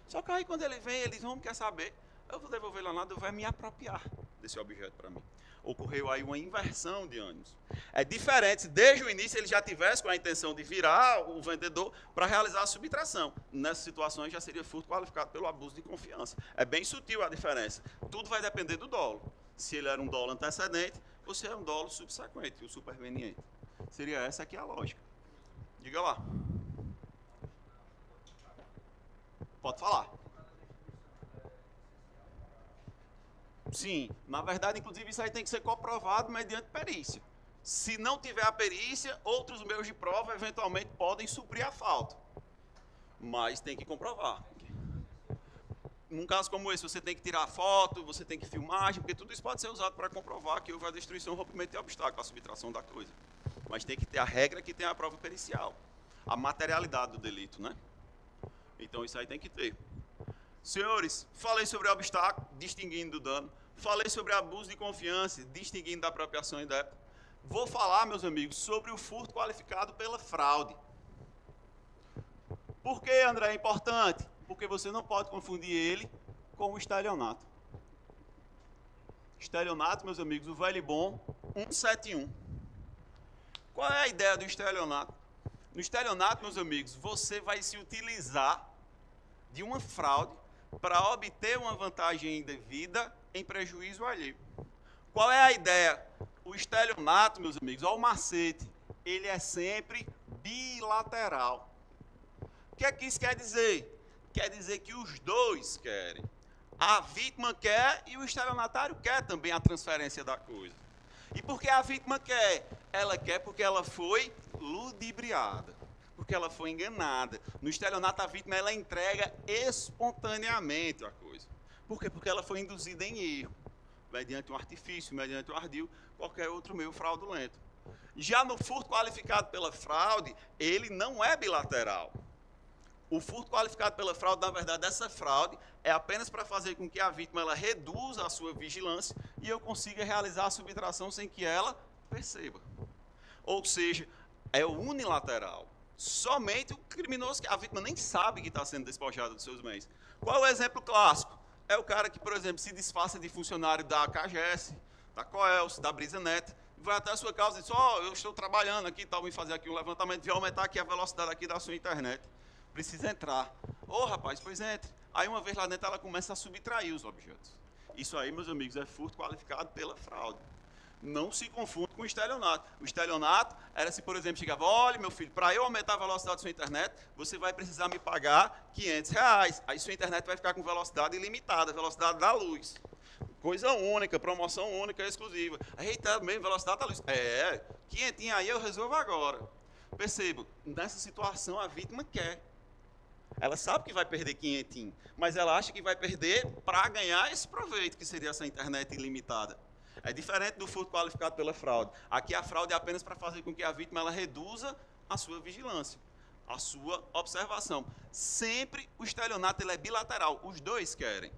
Só que aí quando ele vem, ele diz, vamos, quer saber? Eu vou devolver lá nada, eu vou me apropriar desse objeto para mim. Ocorreu aí uma inversão de ânimos. É diferente se desde o início ele já tivesse com a intenção de virar o vendedor para realizar a subtração. Nessas situações já seria furto qualificado pelo abuso de confiança. É bem sutil a diferença. Tudo vai depender do dolo. Se ele era um dolo antecedente ou se é um dolo subsequente, o superveniente. Seria essa aqui a lógica. Diga lá. Pode falar. Sim, na verdade, inclusive, isso aí tem que ser comprovado mediante perícia. Se não tiver a perícia, outros meios de prova eventualmente podem suprir a falta. Mas tem que comprovar. Num caso como esse, você tem que tirar foto, você tem que filmagem, porque tudo isso pode ser usado para comprovar que houve a destruição, rompimento e obstáculo, a subtração da coisa. Mas tem que ter a regra que tem a prova pericial. A materialidade do delito, né? Então isso aí tem que ter. Senhores, falei sobre obstáculo, distinguindo do dano. Falei sobre abuso de confiança, distinguindo da apropriação indébita. Vou falar, meus amigos, sobre o furto qualificado pela fraude. Por que, André, é importante? Porque você não pode confundir ele com o estelionato. Estelionato, meus amigos, o velho e bom 171. Qual é a ideia do estelionato? No estelionato, meus amigos, você vai se utilizar de uma fraude para obter uma vantagem indevida em prejuízo alheio. Qual é a ideia? O estelionato, meus amigos, olha o macete, ele é sempre bilateral. O que é que isso quer dizer? Quer dizer que os dois querem. A vítima quer e o estelionatário quer também a transferência da coisa. E por que a vítima quer? Ela quer porque ela foi ludibriada, porque ela foi enganada. No estelionato, a vítima ela entrega espontaneamente a coisa. Por quê? Porque ela foi induzida em erro, mediante um artifício, mediante um ardil, qualquer outro meio fraudulento. Já no furto qualificado pela fraude, ele não é bilateral. O furto qualificado pela fraude, na verdade, essa fraude é apenas para fazer com que a vítima ela reduza a sua vigilância e eu consiga realizar a subtração sem que ela perceba. Ou seja, é unilateral. Somente o criminoso, que a vítima nem sabe que está sendo despojada dos seus bens. Qual é o exemplo clássico? É o cara que, por exemplo, se disfarça de funcionário da KGS, da Coelce, da BrisaNet, vai até a sua casa e diz, eu estou trabalhando aqui, vim fazer aqui um levantamento, vou aumentar aqui a velocidade aqui da sua internet. Precisa entrar. Rapaz, pois entre. Aí uma vez lá dentro ela começa a subtrair os objetos. Isso aí, meus amigos, é furto qualificado pela fraude. Não se confunde com o estelionato. O estelionato era se, por exemplo, chegava, olha, meu filho, para eu aumentar a velocidade da sua internet, você vai precisar me pagar R$ 500. Aí sua internet vai ficar com velocidade ilimitada, velocidade da luz. Coisa única, promoção única, exclusiva. Eita, mesmo, velocidade da luz. Quinhentinho aí eu resolvo agora. Perceba, nessa situação a vítima quer. Ela sabe que vai perder quinhentinho, mas ela acha que vai perder para ganhar esse proveito, que seria essa internet ilimitada. É diferente do furto qualificado pela fraude. Aqui a fraude é apenas para fazer com que a vítima ela reduza a sua vigilância, a sua observação. Sempre o estelionato ele é bilateral, os dois querem.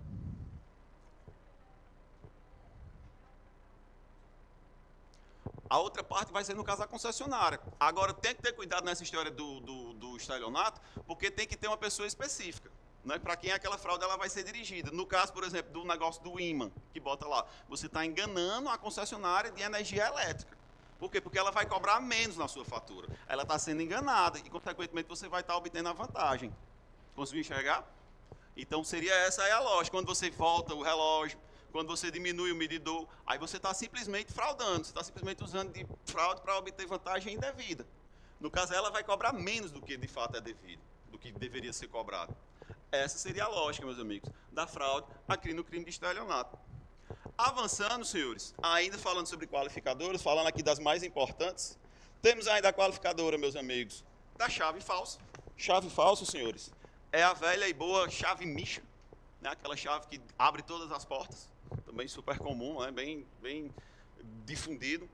A outra parte vai ser, no caso, a concessionária. Agora, tem que ter cuidado nessa história do estelionato, porque tem que ter uma pessoa específica. Né? Para quem aquela fraude ela vai ser dirigida. No caso, por exemplo, do negócio do imã, que bota lá, você está enganando a concessionária de energia elétrica. Por quê? Porque ela vai cobrar menos na sua fatura. Ela está sendo enganada e, consequentemente, você vai estar obtendo a vantagem. Conseguiu enxergar? Então, seria essa aí a lógica. Quando você volta o relógio, quando você diminui o medidor, aí você está simplesmente fraudando, você está simplesmente usando de fraude para obter vantagem indevida. No caso, ela vai cobrar menos do que de fato é devido, do que deveria ser cobrado. Essa seria a lógica, meus amigos, da fraude aqui no crime de estelionato. Avançando, senhores, ainda falando sobre qualificadoras, falando aqui das mais importantes, temos ainda a qualificadora, meus amigos, da chave falsa. Chave falsa, senhores, é a velha e boa chave Misha, né? Aquela chave que abre todas as portas, também super comum, né? bem difundido.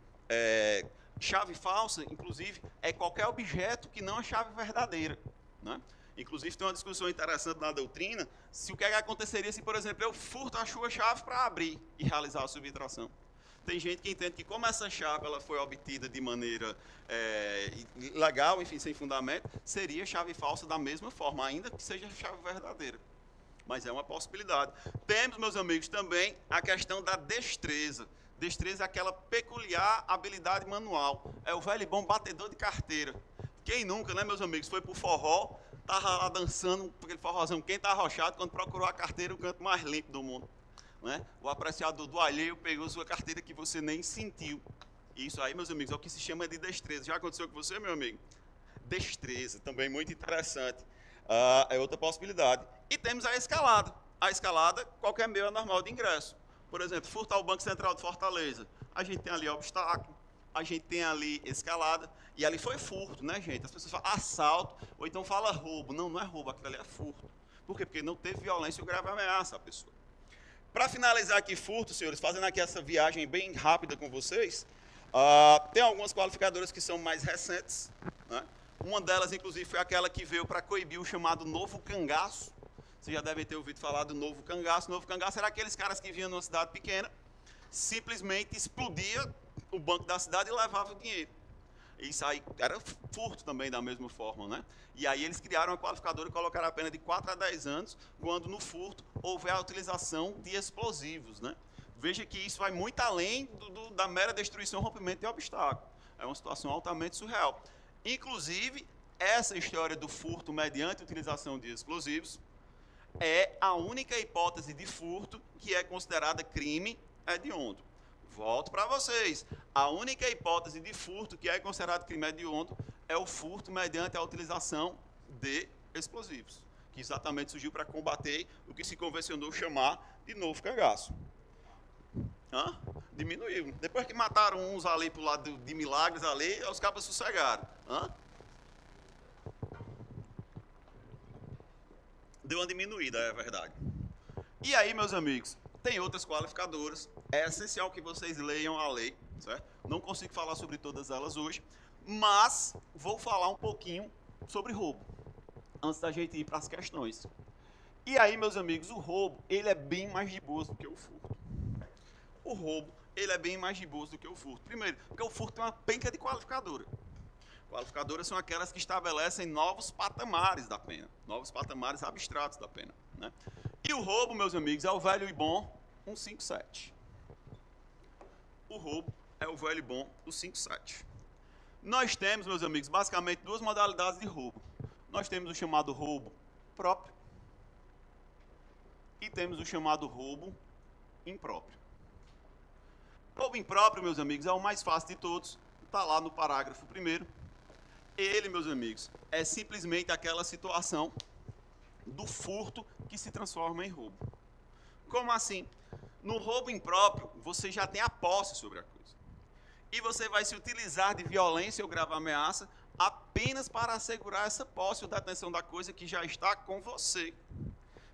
Chave falsa, inclusive, é qualquer objeto que não a chave verdadeira. Né? Inclusive, tem uma discussão interessante na doutrina, se o que aconteceria se, por exemplo, eu furto a sua chave para abrir e realizar a subtração. Tem gente que entende que, como essa chave ela foi obtida de maneira legal, enfim, sem fundamento, seria chave falsa da mesma forma, ainda que seja chave verdadeira. Mas é uma possibilidade. Temos, meus amigos, também a questão da destreza. Destreza é aquela peculiar habilidade manual. É o velho e bom batedor de carteira. Quem nunca, né, meus amigos, foi pro forró, tava lá dançando, aquele forrozão quente, arrochado, quando procurou a carteira, o canto mais limpo do mundo. Né? O apreciador do alheio pegou sua carteira que você nem sentiu. Isso aí, meus amigos, é o que se chama de destreza. Já aconteceu com você, meu amigo? Destreza, também muito interessante. É outra possibilidade. E temos a escalada. A escalada, qualquer meio é normal de ingresso. Por exemplo, furtar o Banco Central de Fortaleza. A gente tem ali obstáculo, a gente tem ali escalada, e ali foi furto, né, gente? As pessoas falam assalto, ou então fala roubo. Não, não é roubo, aquilo ali é furto. Por quê? Porque não teve violência ou grave ameaça à pessoa. Para finalizar aqui furto, senhores, fazendo aqui essa viagem bem rápida com vocês, tem algumas qualificadoras que são mais recentes, né? Uma delas, inclusive, foi aquela que veio para coibir o chamado novo cangaço. Vocês já devem ter ouvido falar do novo cangaço. O novo cangaço era aqueles caras que vinham numa cidade pequena, simplesmente explodia o banco da cidade e levava o dinheiro. Isso aí era furto também da mesma forma, né? E aí eles criaram uma qualificadora e colocaram a pena de 4 a 10 anos, quando no furto houver a utilização de explosivos, né? Veja que isso vai muito além da mera destruição, rompimento e obstáculo. É uma situação altamente surreal. Inclusive, essa história do furto mediante utilização de explosivos é a única hipótese de furto que é considerada crime hediondo. Volto para vocês. A única hipótese de furto que é considerado crime hediondo é o furto mediante a utilização de explosivos, que exatamente surgiu para combater o que se convencionou chamar de novo cangaço. Diminuiu. Depois que mataram uns ali pro lado de Milagres ali, os cabas sossegaram. Deu uma diminuída, é verdade. E aí, meus amigos, tem outras qualificadoras. É essencial que vocês leiam a lei, certo? Não consigo falar sobre todas elas hoje, mas vou falar um pouquinho sobre roubo, antes da gente ir para as questões. E aí, meus amigos, o roubo, ele é bem mais de boas do que o furto. O roubo, ele é bem mais de boas do que o furto. Primeiro, porque o furto tem uma penca de qualificadora. Qualificadoras são aquelas que estabelecem novos patamares da pena, novos patamares abstratos da pena. Né? E o roubo, meus amigos, é o velho e bom 157. O roubo é o velho e bom do 57. Nós temos, meus amigos, basicamente duas modalidades de roubo. Nós temos o chamado roubo próprio e temos o chamado roubo impróprio. Roubo impróprio, meus amigos, é o mais fácil de todos. Está lá no parágrafo 1º. Ele, meus amigos, é simplesmente aquela situação do furto que se transforma em roubo. Como assim? No roubo impróprio, você já tem a posse sobre a coisa. E você vai se utilizar de violência ou grave ameaça apenas para assegurar essa posse ou detenção da coisa que já está com você.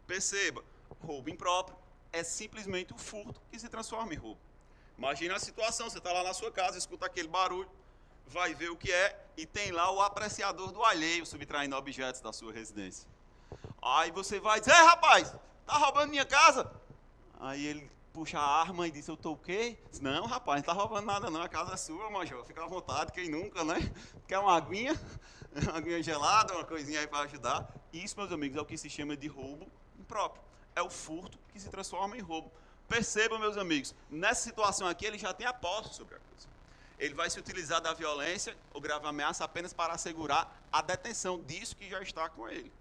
Perceba, roubo impróprio é simplesmente o furto que se transforma em roubo. Imagina a situação, você está lá na sua casa, escuta aquele barulho, vai ver o que é e tem lá o apreciador do alheio subtraindo objetos da sua residência. Aí você vai dizer, ei rapaz, tá roubando minha casa? Aí ele puxa a arma e diz, eu tô o quê? Diz, não rapaz, não tá roubando nada não, a casa é sua, major, fica à vontade, quem nunca, né? Quer uma aguinha? Uma aguinha gelada, uma coisinha aí para ajudar. Isso, meus amigos, é o que se chama de roubo impróprio. É o furto que se transforma em roubo. Percebam, meus amigos, nessa situação aqui ele já tem a posse sobre a coisa. Ele vai se utilizar da violência ou grave ameaça apenas para assegurar a detenção disso que já está com ele.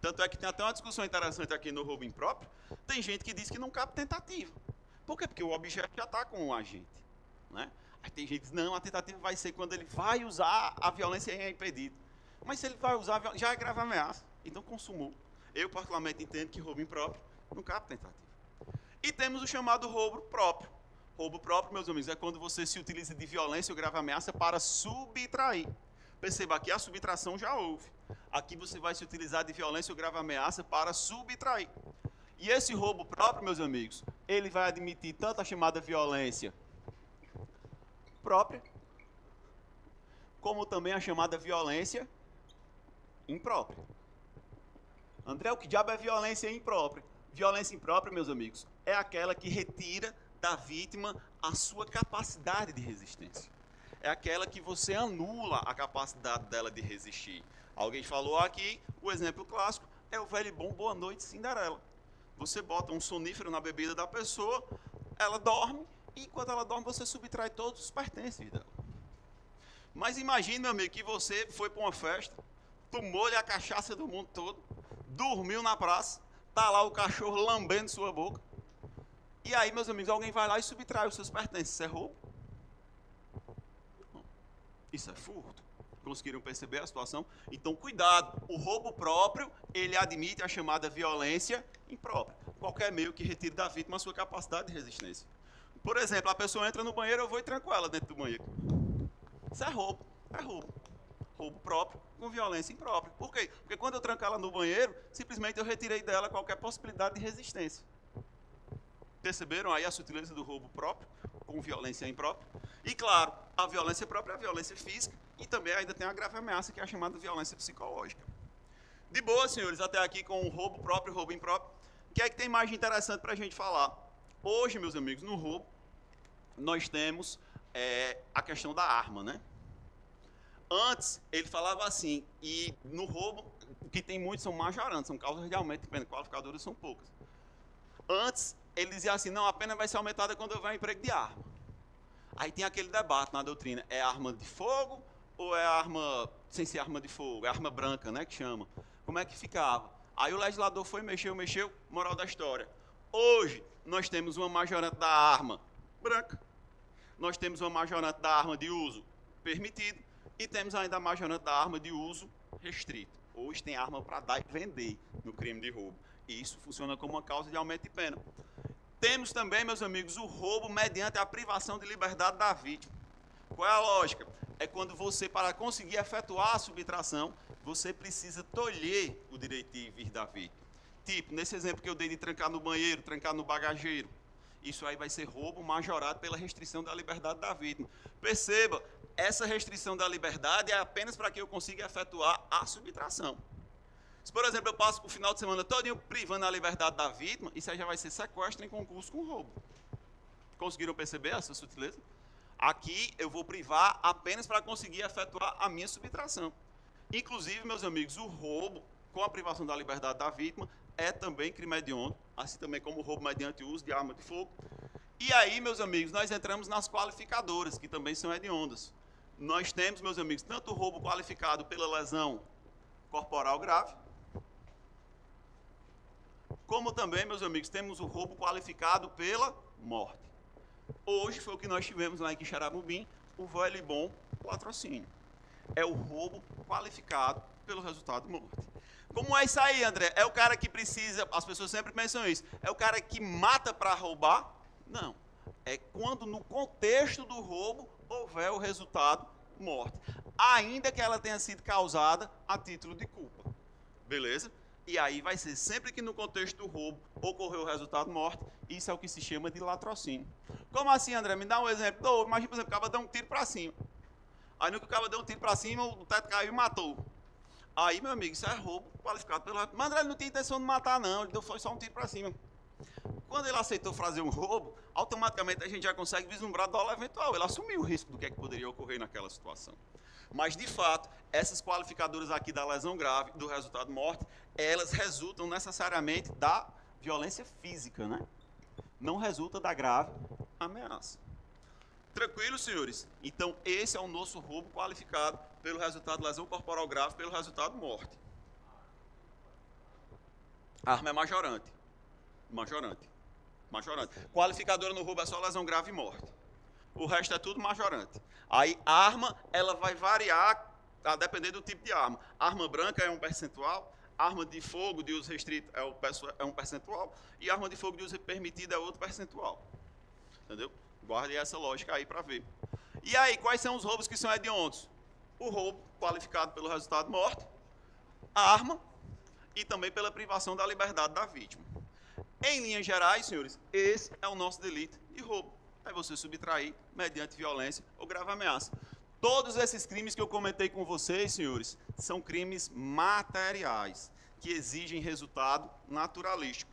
Tanto é que tem até uma discussão interessante aqui no roubo impróprio. Tem gente que diz que não cabe tentativa. Por quê? Porque o objeto já está com o agente. Né? Aí tem gente que diz, não, a tentativa vai ser quando ele vai usar a violência e é impedido. Mas se ele vai usar, já é grave ameaça. Então consumou. Eu particularmente entendo que roubo impróprio não cabe tentativa. E temos o chamado roubo próprio. Roubo próprio, meus amigos, é quando você se utiliza de violência ou grave ameaça para subtrair. Perceba, aqui a subtração já houve. Aqui você vai se utilizar de violência ou grave ameaça para subtrair. E esse roubo próprio, meus amigos, ele vai admitir tanto a chamada violência própria, como também a chamada violência imprópria. André, o que diabo é violência imprópria? Violência imprópria, meus amigos, é aquela que retira da vítima a sua capacidade de resistência. É aquela que você anula a capacidade dela de resistir. Alguém falou aqui, o exemplo clássico é o velho e bom Boa Noite Cinderela. Você bota um sonífero na bebida da pessoa, ela dorme, e enquanto ela dorme você subtrai todos os pertences dela. Mas imagine, meu amigo, que você foi para uma festa, tomou-lhe a cachaça do mundo todo, dormiu na praça, tá lá o cachorro lambendo sua boca, e aí, meus amigos, alguém vai lá e subtrai os seus pertences. Isso é roubo? Isso é furto. Conseguiram perceber a situação? Então, cuidado. O roubo próprio, ele admite a chamada violência imprópria. Qualquer meio que retire da vítima a sua capacidade de resistência. Por exemplo, a pessoa entra no banheiro, eu vou e tranco ela dentro do banheiro. Isso é roubo. É roubo. Roubo próprio com violência imprópria. Por quê? Porque quando eu tranco ela no banheiro, simplesmente eu retirei dela qualquer possibilidade de resistência. Perceberam aí a sutileza do roubo próprio com violência imprópria? E claro, a violência própria é a violência física e também ainda tem a grave ameaça que é a chamada violência psicológica. De boa, senhores, até aqui com o roubo próprio e o roubo impróprio. O que é que tem mais de interessante para a gente falar? Hoje, meus amigos, no roubo, nós temos a questão da arma, né? Antes, ele falava assim, e no roubo, o que tem muito são majorantes, são causas de aumento de pena, qualificadoras são poucas. Antes, ele dizia assim, não, a pena vai ser aumentada quando houver emprego de arma. Aí tem aquele debate na doutrina, é arma de fogo ou é arma, sem ser arma de fogo, é arma branca, né, que chama. Como é que ficava? Aí o legislador foi, mexeu, moral da história. Hoje, nós temos uma majorante da arma branca, nós temos uma majorante da arma de uso permitido e temos ainda a majorante da arma de uso restrito. Hoje tem arma para dar e vender no crime de roubo. E isso funciona como uma causa de aumento de pena. Temos também, meus amigos, o roubo mediante a privação de liberdade da vítima. Qual é a lógica? É quando você, para conseguir efetuar a subtração, você precisa tolher o direito de vir da vítima. Tipo, nesse exemplo que eu dei de trancar no banheiro, trancar no bagageiro. Isso aí vai ser roubo majorado pela restrição da liberdade da vítima. Perceba, essa restrição da liberdade é apenas para que eu consiga efetuar a subtração. Se, por exemplo, eu passo o final de semana todinho privando a liberdade da vítima, isso aí já vai ser sequestro em concurso com roubo. Conseguiram perceber essa sutileza? Aqui eu vou privar apenas para conseguir efetuar a minha subtração. Inclusive, meus amigos, o roubo com a privação da liberdade da vítima é também crime hediondo, assim também como o roubo mediante o uso de arma de fogo. E aí, meus amigos, nós entramos nas qualificadoras, que também são hediondas. Nós temos, meus amigos, tanto o roubo qualificado pela lesão corporal grave, como também, meus amigos, temos o roubo qualificado pela morte. Hoje foi o que nós tivemos lá em Quixeramobim, o velho e bom latrocínio. É o roubo qualificado pelo resultado de morte. Como é isso aí, André? É o cara que precisa, as pessoas sempre pensam isso, é o cara que mata para roubar? Não. É quando no contexto do roubo houver o resultado morte. Ainda que ela tenha sido causada a título de culpa. Beleza? E aí vai ser sempre que no contexto do roubo ocorreu o resultado morte, isso é o que se chama de latrocínio. Como assim, André? Me dá um exemplo. Imagina, por exemplo, o cara deu um tiro para cima. Aí no que o cara deu um tiro para cima, o teto caiu e matou. Aí, meu amigo, isso é roubo qualificado pelo... Mas André, ele não tinha intenção de matar, não. Ele deu só um tiro para cima. Quando ele aceitou fazer um roubo, automaticamente a gente já consegue vislumbrar dolo eventual. Ele assumiu o risco do que poderia ocorrer naquela situação. Mas, de fato, essas qualificadoras aqui da lesão grave, do resultado morte, elas resultam necessariamente da violência física, né? Não resulta da grave ameaça. Tranquilo, senhores? Então, esse é o nosso roubo qualificado pelo resultado de lesão corporal grave, pelo resultado morte. A arma é majorante. Majorante. Qualificadora no roubo é só lesão grave e morte. O resto é tudo majorante. Aí, a arma, ela vai variar a depender do tipo de arma. Arma branca é um percentual, arma de fogo de uso restrito é um percentual, e arma de fogo de uso permitido é outro percentual. Entendeu? Guarde essa lógica aí para ver. E aí, quais são os roubos que são hediondos? O roubo qualificado pelo resultado de morte, a arma e também pela privação da liberdade da vítima. Em linhas gerais, senhores, esse é o nosso delito de roubo. É você subtrair mediante violência ou grave ameaça. Todos esses crimes que eu comentei com vocês, senhores, são crimes materiais, que exigem resultado naturalístico.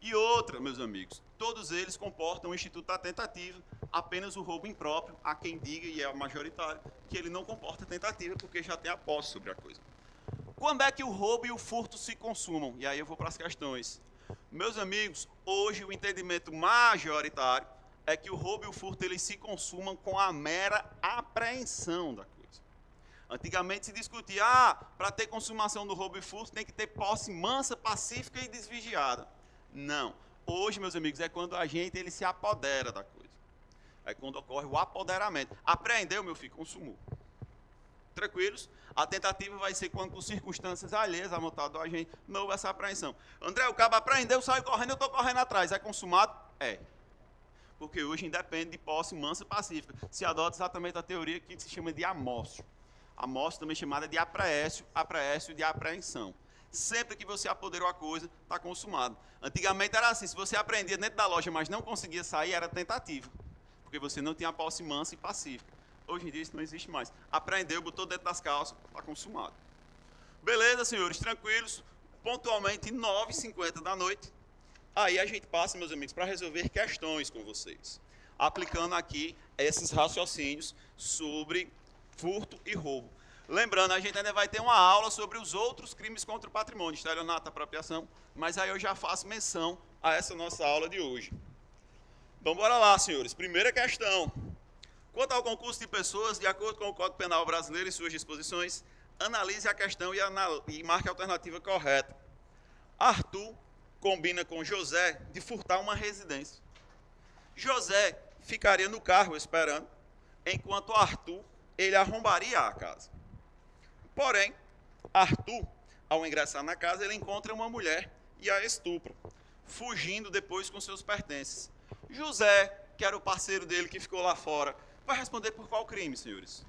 E outra, meus amigos, todos eles comportam o Instituto da Tentativa, apenas o roubo impróprio, há quem diga, e é majoritário, que ele não comporta tentativa, porque já tem a posse sobre a coisa. Quando é que o roubo e o furto se consumam? E aí eu vou para as questões. Meus amigos, hoje o entendimento majoritário é que o roubo e o furto eles se consumam com a mera apreensão da coisa. Antigamente se discutia, para ter consumação do roubo e furto tem que ter posse mansa, pacífica e desvigiada. Não. Hoje, meus amigos, é quando a gente ele se apodera da coisa. É quando ocorre o apoderamento. Apreendeu, meu filho, consumou. Tranquilos? A tentativa vai ser quando, por circunstâncias alheias à vontade do agente, não houve essa apreensão. André, o cabo apreendeu, saiu correndo, eu estou correndo atrás. É consumado? É. Porque hoje independe de posse mansa e pacífica. Se adota exatamente a teoria que se chama de amócio. Amócio também chamada de apreécio de apreensão. Sempre que você apoderou a coisa, está consumado. Antigamente era assim, se você apreendia dentro da loja, mas não conseguia sair, era tentativa. Porque você não tinha posse mansa e pacífica. Hoje em dia isso não existe mais. Apreendeu, botou dentro das calças, está consumado. Beleza, senhores, tranquilos. Pontualmente, 9h50 da noite. Aí a gente passa, meus amigos, para resolver questões com vocês. Aplicando aqui esses raciocínios sobre furto e roubo. Lembrando, a gente ainda vai ter uma aula sobre os outros crimes contra o patrimônio, estelionato, apropriação, mas aí eu já faço menção a essa nossa aula de hoje. Então, bora lá, senhores. Primeira questão. Quanto ao concurso de pessoas, de acordo com o Código Penal brasileiro e suas disposições, analise a questão e marque a alternativa correta. Arthur combina com José de furtar uma residência. José ficaria no carro esperando, enquanto Arthur ele arrombaria a casa. Porém, Arthur, ao ingressar na casa, ele encontra uma mulher e a estupra, fugindo depois com seus pertences. José, que era o parceiro dele que ficou lá fora, vai responder por qual crime, senhores?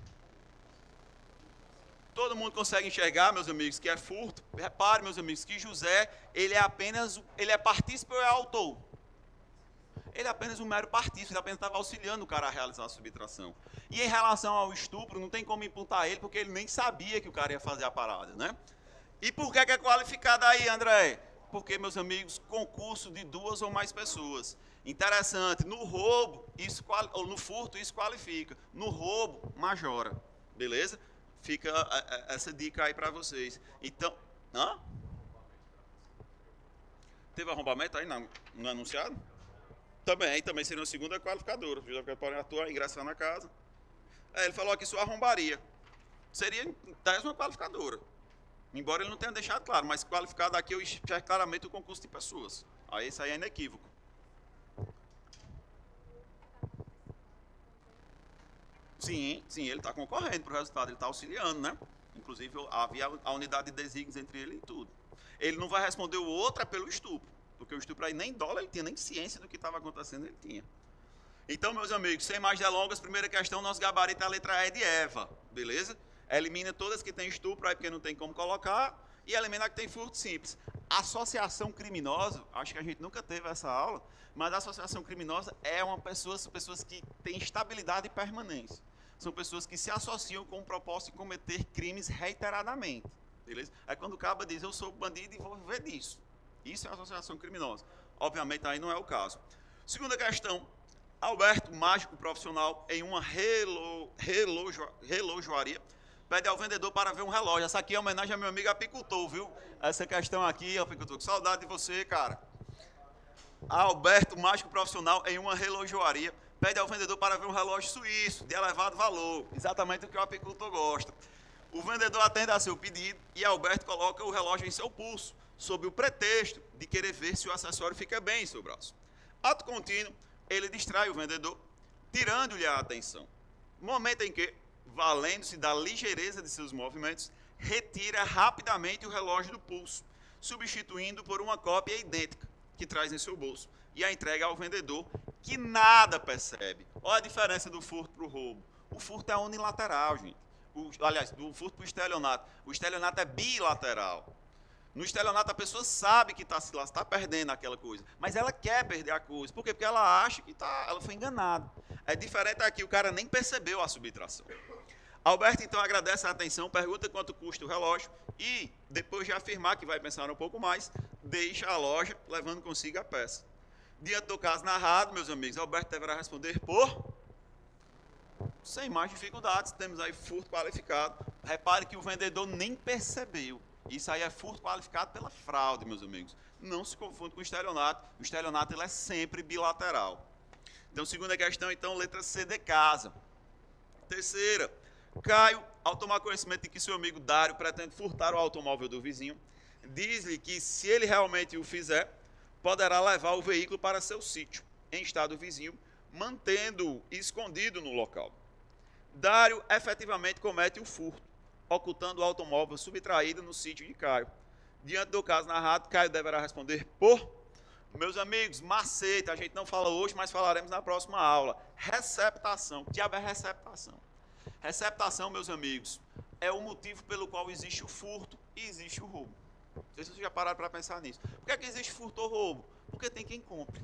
Todo mundo consegue enxergar, meus amigos, que é furto. Repare, meus amigos, que José, ele é partícipe ou é autor? Ele é apenas um mero partícipe, ele apenas estava auxiliando o cara a realizar a subtração. E em relação ao estupro, não tem como imputar ele, porque ele nem sabia que o cara ia fazer a parada, né? E por que é qualificado aí, André? Porque, meus amigos, concurso de 2 ou mais pessoas. Interessante, no roubo, ou no furto, isso qualifica. No roubo, majora. Beleza? Fica essa dica aí para vocês. Então, teve arrombamento aí no anunciado? Também seria uma segunda qualificadora. Os podem atuar, ingressar na casa. Ele falou aqui só arrombaria. Seria em tese uma qualificadora. Embora ele não tenha deixado claro, mas qualificado aqui eu enxergo claramente o concurso de pessoas. Aí isso aí é inequívoco. Sim, sim, ele está concorrendo para o resultado, ele está auxiliando, né? Inclusive, havia a unidade de desígnios entre ele e tudo. Ele não vai responder o outro é pelo estupro, porque o estupro aí nem dólar ele tinha, nem ciência do que estava acontecendo ele tinha. Então, meus amigos, sem mais delongas, primeira questão, nosso gabarito é a letra E de Eva, beleza? Elimina todas que tem estupro, aí porque não tem como colocar, e elimina a que tem furto simples. Associação criminosa, acho que a gente nunca teve essa aula, mas a associação criminosa é são pessoas que têm estabilidade e permanência. São pessoas que se associam com o propósito de cometer crimes reiteradamente, beleza? Aí quando o cabo diz, eu sou bandido e vou viver disso. Isso é associação criminosa. Obviamente aí não é o caso. Segunda questão, Alberto, mágico profissional, em uma relojoaria, pede ao vendedor para ver um relógio. Essa aqui é homenagem ao meu amigo apicultor, viu? Essa questão aqui, apicultor, que saudade de você, cara. Alberto, mágico profissional, em uma relojoaria, pede ao vendedor para ver um relógio suíço, de elevado valor. Exatamente o que o apicultor gosta. O vendedor atende a seu pedido e Alberto coloca o relógio em seu pulso, sob o pretexto de querer ver se o acessório fica bem em seu braço. Ato contínuo, ele distrai o vendedor, tirando-lhe a atenção. Momento em que, valendo-se da ligeireza de seus movimentos, retira rapidamente o relógio do pulso, substituindo por uma cópia idêntica que traz em seu bolso e a entrega ao vendedor, que nada percebe. Olha a diferença do furto para o roubo. O furto é unilateral, gente. Aliás, do furto para o estelionato. O estelionato é bilateral. No estelionato a pessoa sabe que está perdendo aquela coisa, mas ela quer perder a coisa. Por quê? Porque ela acha que ela foi enganada. É diferente aqui, o cara nem percebeu a subtração. Alberto então agradece a atenção, pergunta quanto custa o relógio e, depois de afirmar que vai pensar um pouco mais, deixa a loja levando consigo a peça. Diante do caso narrado, meus amigos, Alberto deverá responder por... Sem mais dificuldades, temos aí furto qualificado. Repare que o vendedor nem percebeu. Isso aí é furto qualificado pela fraude, meus amigos. Não se confunde com o estelionato. O estelionato ele é sempre bilateral. Então, segunda questão, então, letra C de casa. Terceira, Caio, ao tomar conhecimento de que seu amigo Dário pretende furtar o automóvel do vizinho, diz-lhe que, se ele realmente o fizer, poderá levar o veículo para seu sítio, em estado vizinho, mantendo-o escondido no local. Dário efetivamente comete o furto, ocultando o automóvel subtraído no sítio de Caio. Diante do caso narrado, Caio deverá responder por... Meus amigos, macete, a gente não fala hoje, mas falaremos na próxima aula. Receptação. Que diabo é receptação? Receptação, meus amigos, é o motivo pelo qual existe o furto e existe o roubo. Não sei se vocês já pararam para pensar nisso. Por que é que existe furto ou roubo? Porque tem quem compre.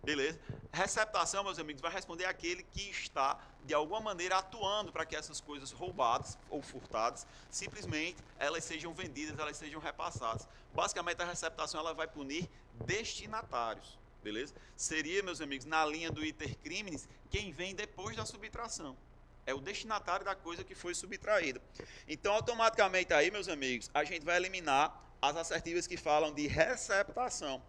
Beleza? Receptação, meus amigos, vai responder aquele que está, de alguma maneira, atuando para que essas coisas roubadas ou furtadas, simplesmente, elas sejam vendidas, elas sejam repassadas. Basicamente, a receptação ela vai punir destinatários. Beleza? Seria, meus amigos, na linha do iter criminis, quem vem depois da subtração. É o destinatário da coisa que foi subtraída. Então, automaticamente aí, meus amigos, a gente vai eliminar as assertivas que falam de receptação.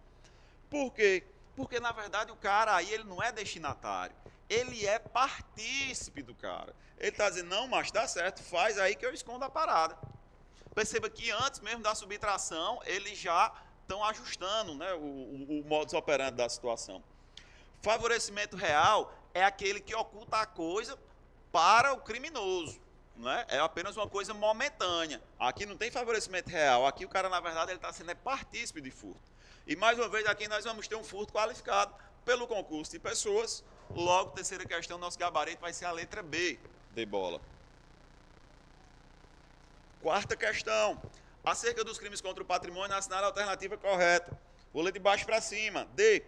Por quê? Porque, na verdade, o cara aí ele não é destinatário. Ele é partícipe do cara. Ele está dizendo, não, mas dá certo, faz aí que eu escondo a parada. Perceba que antes mesmo da subtração, eles já estão ajustando, né, o modus operandi da situação. Favorecimento real é aquele que oculta a coisa para o criminoso. Né? É apenas uma coisa momentânea. Aqui não tem favorecimento real. Aqui o cara, na verdade, ele está sendo partícipe de furto. E mais uma vez aqui nós vamos ter um furto qualificado pelo concurso de pessoas. Logo, terceira questão, nosso gabarito vai ser a letra B de bola. Quarta questão. Acerca dos crimes contra o patrimônio, assinar a alternativa correta. Vou ler de baixo para cima. D.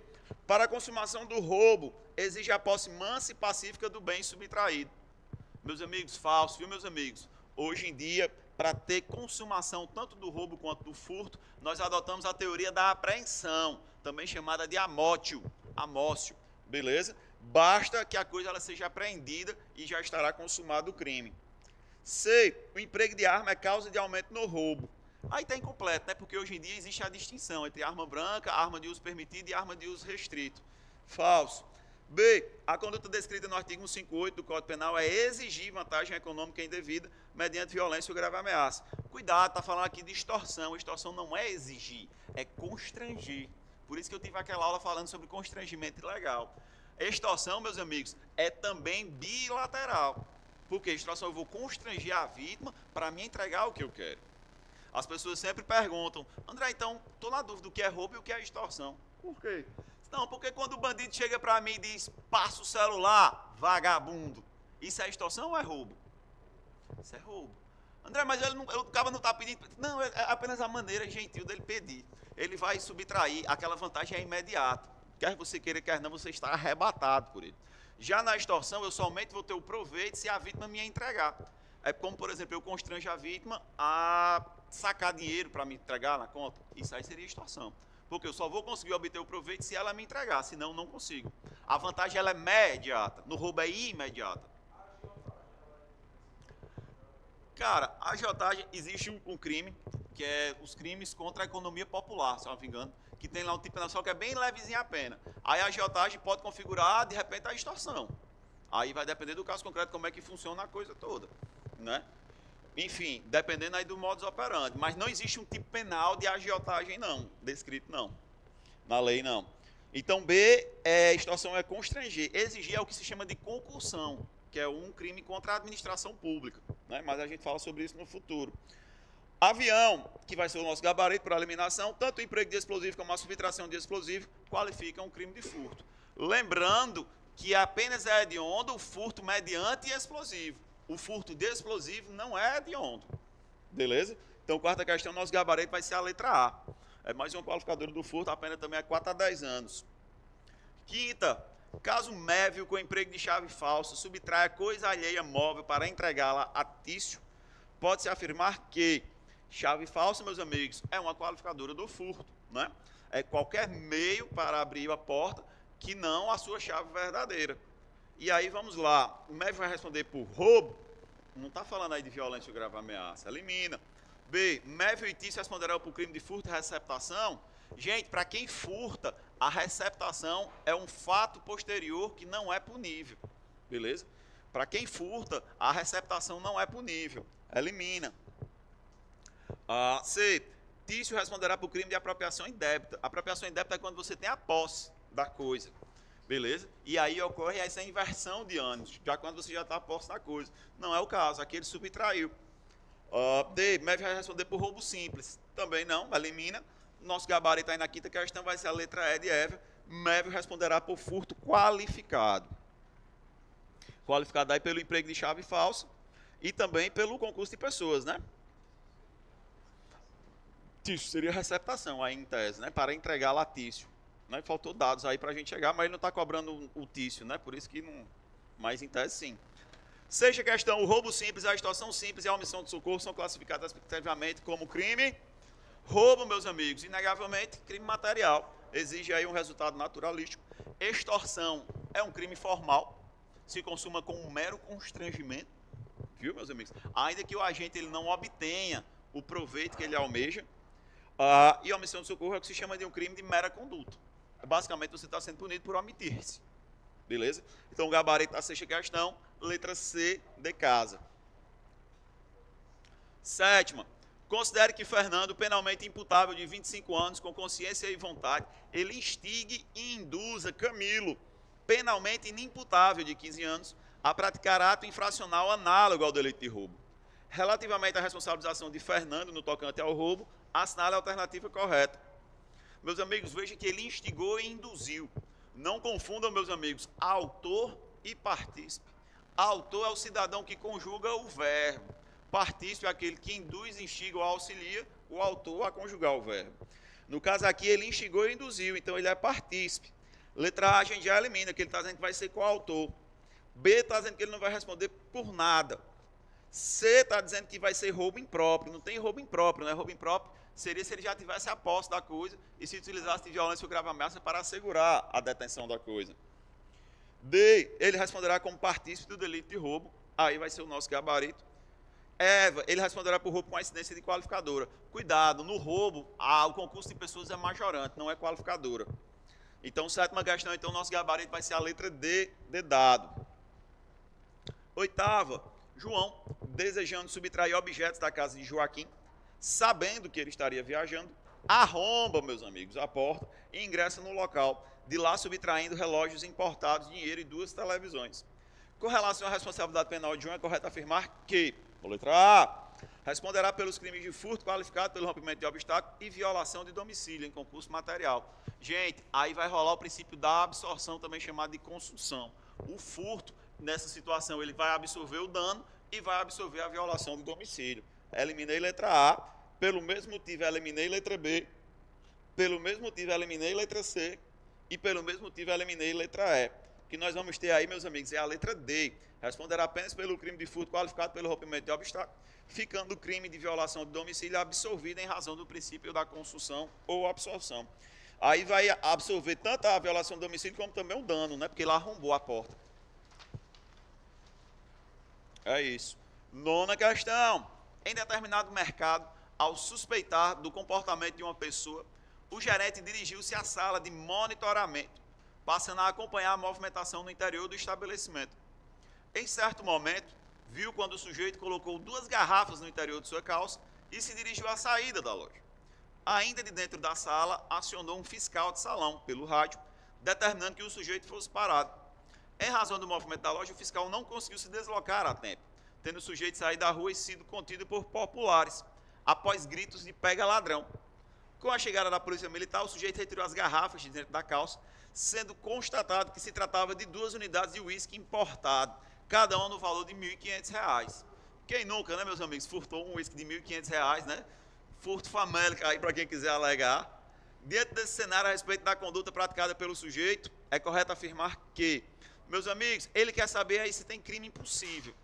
Para a consumação do roubo, exige a posse mansa e pacífica do bem subtraído. Meus amigos, falso, viu, meus amigos? Hoje em dia, para ter consumação tanto do roubo quanto do furto, nós adotamos a teoria da apreensão, também chamada de amócio, beleza? Basta que a coisa ela seja apreendida e já estará consumado o crime. C. O emprego de arma é causa de aumento no roubo. Aí está incompleto, né? Porque hoje em dia existe a distinção entre arma branca, arma de uso permitido e arma de uso restrito. Falso. B. A conduta descrita no artigo 158 do Código Penal é exigir vantagem econômica indevida mediante violência ou grave ameaça. Cuidado, está falando aqui de extorsão. Extorsão não é exigir, é constranger. Por isso que eu tive aquela aula falando sobre constrangimento ilegal. Extorsão, meus amigos, é também bilateral. Porque extorsão eu vou constranger a vítima para me entregar o que eu quero. As pessoas sempre perguntam, André, então, estou na dúvida do que é roubo e o que é extorsão. Por quê? Não, porque quando o bandido chega para mim e diz, passa o celular, vagabundo, isso é extorsão ou é roubo? Isso é roubo. André, mas o cara não está pedindo. Não, é apenas a maneira gentil dele pedir. Ele vai subtrair, aquela vantagem é imediata. Quer você queira, quer não, você está arrebatado por ele. Já na extorsão, eu somente vou ter o proveito se a vítima me entregar. É como, por exemplo, eu constranjo a vítima a sacar dinheiro para me entregar na conta. Isso aí seria extorsão. Porque eu só vou conseguir obter o proveito se ela me entregar, senão não consigo. A vantagem ela é imediata, no roubo é imediata. Cara, a agiotagem, existe um crime, que é os crimes contra a economia popular, se eu não me engano, que tem lá um tipo de penal que é bem levezinha a pena. Aí a agiotagem pode configurar, de repente, a extorsão. Aí vai depender do caso concreto, como é que funciona a coisa toda, né? Enfim, dependendo aí do modus operandi. Mas não existe um tipo penal de agiotagem, não, descrito não, na lei não. Então, B, extorsão é constranger. Exigir é o que se chama de concussão, que é um crime contra a administração pública, né? Mas a gente fala sobre isso no futuro. Avião, que vai ser o nosso gabarito para eliminação, tanto o emprego de explosivo como a subtração de explosivo, qualifica um crime de furto. Lembrando que apenas é hediondo o furto mediante explosivo. O furto de explosivo não é hediondo. Beleza? Então, quarta questão, nosso gabarito vai ser a letra A. É mais uma qualificadora do furto, a pena também é 4 a 10 anos. Quinta, caso Mévio com emprego de chave falsa subtraia coisa alheia móvel para entregá-la a Tício, pode-se afirmar que chave falsa, meus amigos, é uma qualificadora do furto, né? É qualquer meio para abrir a porta que não a sua chave verdadeira. E aí vamos lá, o Mévio vai responder por roubo, não está falando aí de violência ou grave ameaça, elimina. B, Mévio e Tício responderão por crime de furto e receptação. Gente, para quem furta, a receptação é um fato posterior que não é punível, beleza? Para quem furta, a receptação não é punível, elimina. C, Tício responderá por crime de apropriação indébita. Apropriação indébita é quando você tem a posse da coisa, beleza? E aí ocorre essa inversão de ânimos, já quando você já está a posse da coisa. Não é o caso, aqui ele subtraiu. D, Mévio vai responder por roubo simples. Também não, elimina. Nosso gabarito aí na quinta questão vai ser a letra E de Évia. Mévio responderá por furto qualificado. Qualificado aí pelo emprego de chave falsa e também pelo concurso de pessoas, né? Tício seria receptação aí em tese, né? Para entregar lá Tício. Né? Faltou dados aí para a gente chegar, mas ele não está cobrando o Tício, né? Por isso que não... Mas em tese sim. Sexta questão, o roubo simples, a extorsão simples e a omissão de socorro são classificadas respectivamente como crime. Roubo, meus amigos, inegavelmente, crime material. Exige aí um resultado naturalístico. Extorsão é um crime formal. Se consuma com um mero constrangimento. Viu, meus amigos? Ainda que o agente ele não obtenha o proveito que ele almeja. E a omissão de socorro é o que se chama de um crime de mera conduta. Basicamente, você está sendo punido por omitir-se. Beleza? Então, o gabarito da sexta questão, letra C de casa. Sétima, considere que Fernando, penalmente imputável de 25 anos, com consciência e vontade, ele instigue e induza Camilo, penalmente inimputável de 15 anos, a praticar ato infracional análogo ao delito de roubo. Relativamente à responsabilização de Fernando no tocante ao roubo, assinale a alternativa correta. Meus amigos, vejam que ele instigou e induziu. Não confundam, meus amigos, autor e partícipe. Autor é o cidadão que conjuga o verbo. Partícipe é aquele que induz, instiga ou auxilia o autor a conjugar o verbo. No caso aqui, ele instigou e induziu, então ele é partícipe. Letra A, a gente já elimina, que ele está dizendo que vai ser coautor. B está dizendo que ele não vai responder por nada. C está dizendo que vai ser roubo impróprio. Não tem roubo impróprio, né? Roubo impróprio seria se ele já tivesse a posse da coisa e se utilizasse de violência ou grave ameaça para assegurar a detenção da coisa. D, ele responderá como partícipe do delito de roubo. Aí vai ser o nosso gabarito. Eva, ele responderá por roubo com a incidência de qualificadora. Cuidado, no roubo, o concurso de pessoas é majorante, não é qualificadora. Então, sétima questão, então, nosso gabarito vai ser a letra D de dado. Oitava, João, desejando subtrair objetos da casa de Joaquim, sabendo que ele estaria viajando, arromba, meus amigos, a porta e ingressa no local, de lá subtraindo relógios importados, dinheiro e 2 televisões. Com relação à responsabilidade penal de um, é correto afirmar que, letra A, responderá pelos crimes de furto qualificado pelo rompimento de obstáculo e violação de domicílio em concurso material. Gente, aí vai rolar o princípio da absorção, também chamado de consunção. O furto, nessa situação, ele vai absorver o dano e vai absorver a violação do domicílio. Eliminei letra A, pelo mesmo motivo eliminei letra B, pelo mesmo motivo eliminei letra C e pelo mesmo motivo eliminei letra E. O que nós vamos ter aí, meus amigos, é a letra D. Responderá apenas pelo crime de furto qualificado pelo rompimento de obstáculo, ficando o crime de violação de domicílio absolvido em razão do princípio da consunção ou absorção. Aí vai absorver tanto a violação do domicílio como também o dano, né? Porque ele arrombou a porta. É isso. Nona questão. Em determinado mercado, ao suspeitar do comportamento de uma pessoa, o gerente dirigiu-se à sala de monitoramento, passando a acompanhar a movimentação no interior do estabelecimento. Em certo momento, viu quando o sujeito colocou 2 garrafas no interior de sua calça e se dirigiu à saída da loja. Ainda de dentro da sala, acionou um fiscal de salão, pelo rádio, determinando que o sujeito fosse parado. Em razão do movimento da loja, o fiscal não conseguiu se deslocar a tempo, tendo o sujeito saído da rua e sido contido por populares, após gritos de pega ladrão. Com a chegada da polícia militar, o sujeito retirou as garrafas de dentro da calça, sendo constatado que se tratava de 2 unidades de uísque importado, cada uma no valor de R$ 1.500. Quem nunca, né, meus amigos, furtou um uísque de R$ 1.500, né? Furto famélico aí para quem quiser alegar. Diante desse cenário, a respeito da conduta praticada pelo sujeito, é correto afirmar que, meus amigos, ele quer saber aí se tem crime impossível.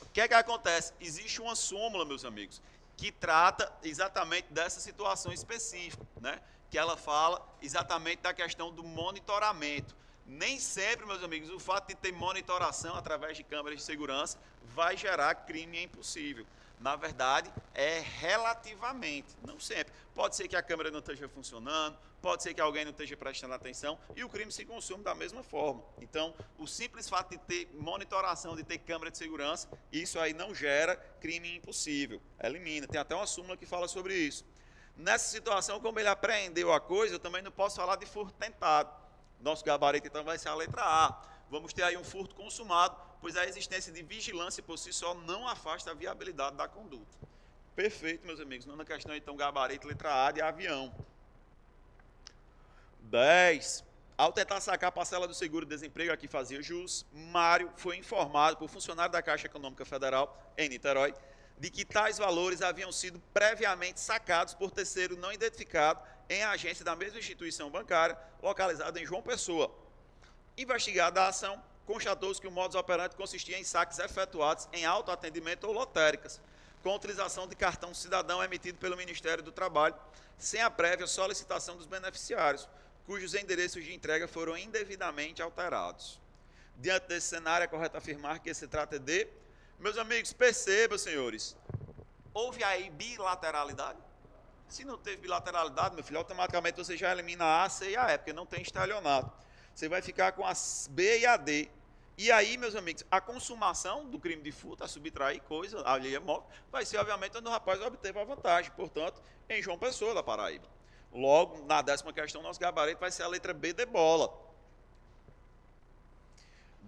O que é que acontece? Existe uma súmula, meus amigos, que trata exatamente dessa situação específica, né? Que ela fala exatamente da questão do monitoramento. Nem sempre, meus amigos, o fato de ter monitoração através de câmeras de segurança vai gerar crime impossível. Na verdade, é relativamente, não sempre. Pode ser que a câmera não esteja funcionando, pode ser que alguém não esteja prestando atenção e o crime se consome da mesma forma. Então, o simples fato de ter monitoração, de ter câmera de segurança, isso aí não gera crime impossível. Elimina. Tem até uma súmula que fala sobre isso. Nessa situação, como ele apreendeu a coisa, eu também não posso falar de furto tentado. Nosso gabarito, então, vai ser a letra A. Vamos ter aí um furto consumado, pois a existência de vigilância por si só não afasta a viabilidade da conduta. Perfeito, meus amigos. Nona questão, então, gabarito, letra A de avião. 10. Ao tentar sacar a parcela do seguro-desemprego a que fazia jus, Mário foi informado por funcionário da Caixa Econômica Federal, em Niterói, de que tais valores haviam sido previamente sacados por terceiro não identificado em agência da mesma instituição bancária, localizada em João Pessoa. Investigada a ação, constatou-se que o modus operandi consistia em saques efetuados em autoatendimento ou lotéricas, com utilização de cartão cidadão emitido pelo Ministério do Trabalho, sem a prévia solicitação dos beneficiários, cujos endereços de entrega foram indevidamente alterados. Diante desse cenário, é correto afirmar que se trata de... Meus amigos, percebam, senhores, houve aí bilateralidade? Se não teve bilateralidade, meu filho, automaticamente você já elimina a A, C e a E, porque não tem estelionato. Você vai ficar com a B e a D. E aí, meus amigos, a consumação do crime de furto, a subtrair coisa, alheia móvel, vai ser, obviamente, onde o rapaz obteve a vantagem. Portanto, em João Pessoa, da Paraíba. Logo, na 10ª questão, nosso gabarito vai ser a letra B de bola.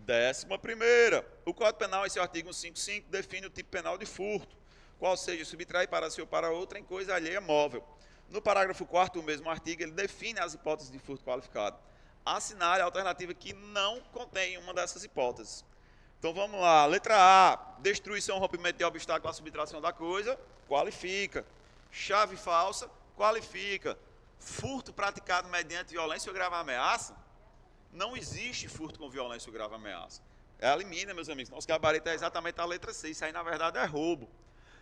11ª. O Código Penal, em seu artigo 155, define o tipo penal de furto, qual seja subtrair para si ou para outra em coisa alheia móvel. No parágrafo 4º do mesmo artigo, ele define as hipóteses de furto qualificado. Assinale a alternativa que não contém uma dessas hipóteses. Então vamos lá. Letra A, destruição, rompimento de obstáculo à subtração da coisa, qualifica. Chave falsa, qualifica. Furto praticado mediante violência ou grave ameaça, não existe furto com violência ou grave ameaça. Elimina, meus amigos. Nosso gabarito é exatamente a letra C. Isso aí, na verdade, é roubo.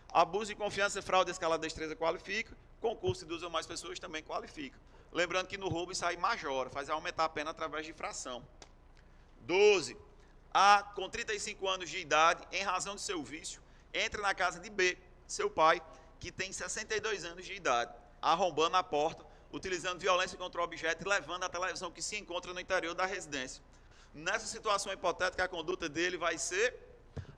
Abuso de confiança, fraude, escala de destreza qualifica. Concurso de 2 ou mais pessoas também qualifica. Lembrando que no roubo isso aí majora, faz aumentar a pena através de fração. 12. A, com 35 anos de idade, em razão de seu vício, entra na casa de B, seu pai, que tem 62 anos de idade, arrombando a porta, utilizando violência contra o objeto e levando a televisão que se encontra no interior da residência. Nessa situação hipotética, a conduta dele vai ser...